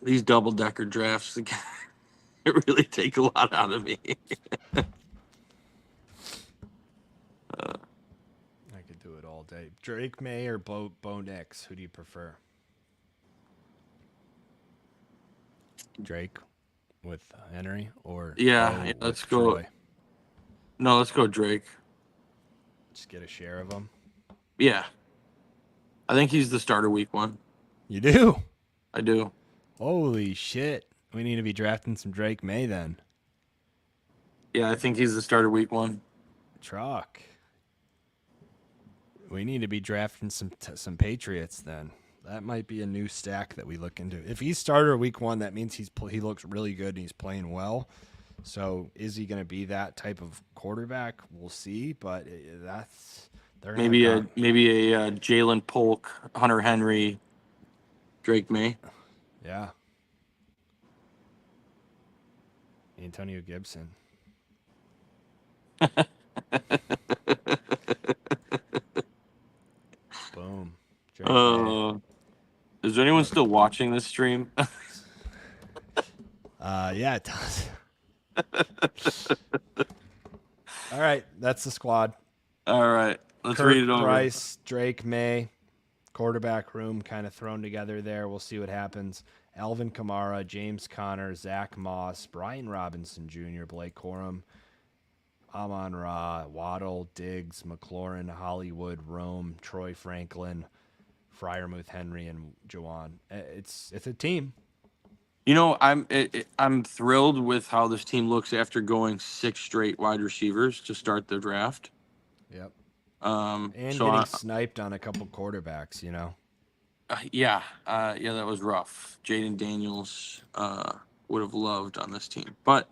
These double-decker drafts, it really take a lot out of me. I could do it all day. Drake May or Bo Nix? Who do you prefer? Drake with Henry or Yeah, let's go. Troy? No, let's go Drake. Just get a share of them. Yeah. I think he's the starter week 1. You do? I do. Holy shit. We need to be drafting some Drake May then. Yeah, I think he's the starter week 1. Truck. We need to be drafting some Patriots then. That might be a new stack that we look into. If he's starter week 1, that means he looks really good and he's playing well. So is he going to be that type of quarterback? We'll see. But that's maybe a Jalen Polk, Hunter Henry, Drake May. Yeah. Antonio Gibson. Boom. Drake May. Is anyone still watching this stream? Yeah, it does. All right, that's the squad. All right, let's Kirk, read it over. Bryce, Drake May, quarterback room kind of thrown together there. We'll see what happens. Alvin Kamara, James Conner, Zach Moss, Brian Robinson Jr., Blake Corum, Amon-Ra, Waddle, Diggs, McLaurin, Hollywood, Rome, Troy Franklin, Freiermuth, Henry, and Jawan. It's a team. You know, I'm thrilled with how this team looks after going 6 straight wide receivers to start the draft. Yep. And Getting sniped on a couple quarterbacks, yeah, that was rough. Jaden Daniels would have loved on this team, but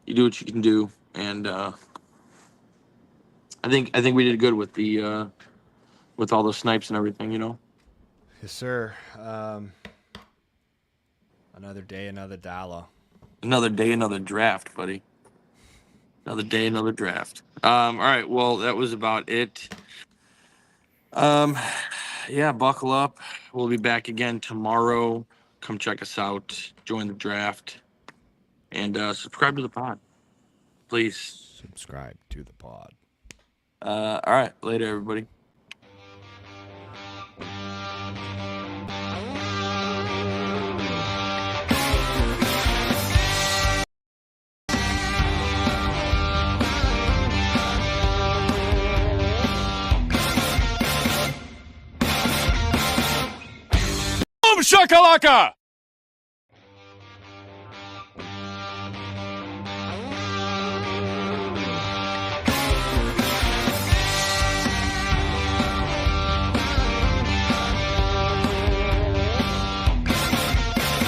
you do what you can do, and I think we did good with the with all the snipes and everything. Yes, sir. Another day, another dollar. Another day, another draft, buddy. Another day, another draft. All right, well, that was about it. Yeah, buckle up. We'll be back again tomorrow. Come check us out. Join the draft. And subscribe to the pod. Please. Subscribe to the pod. All right, later, everybody. Boom shakalaka!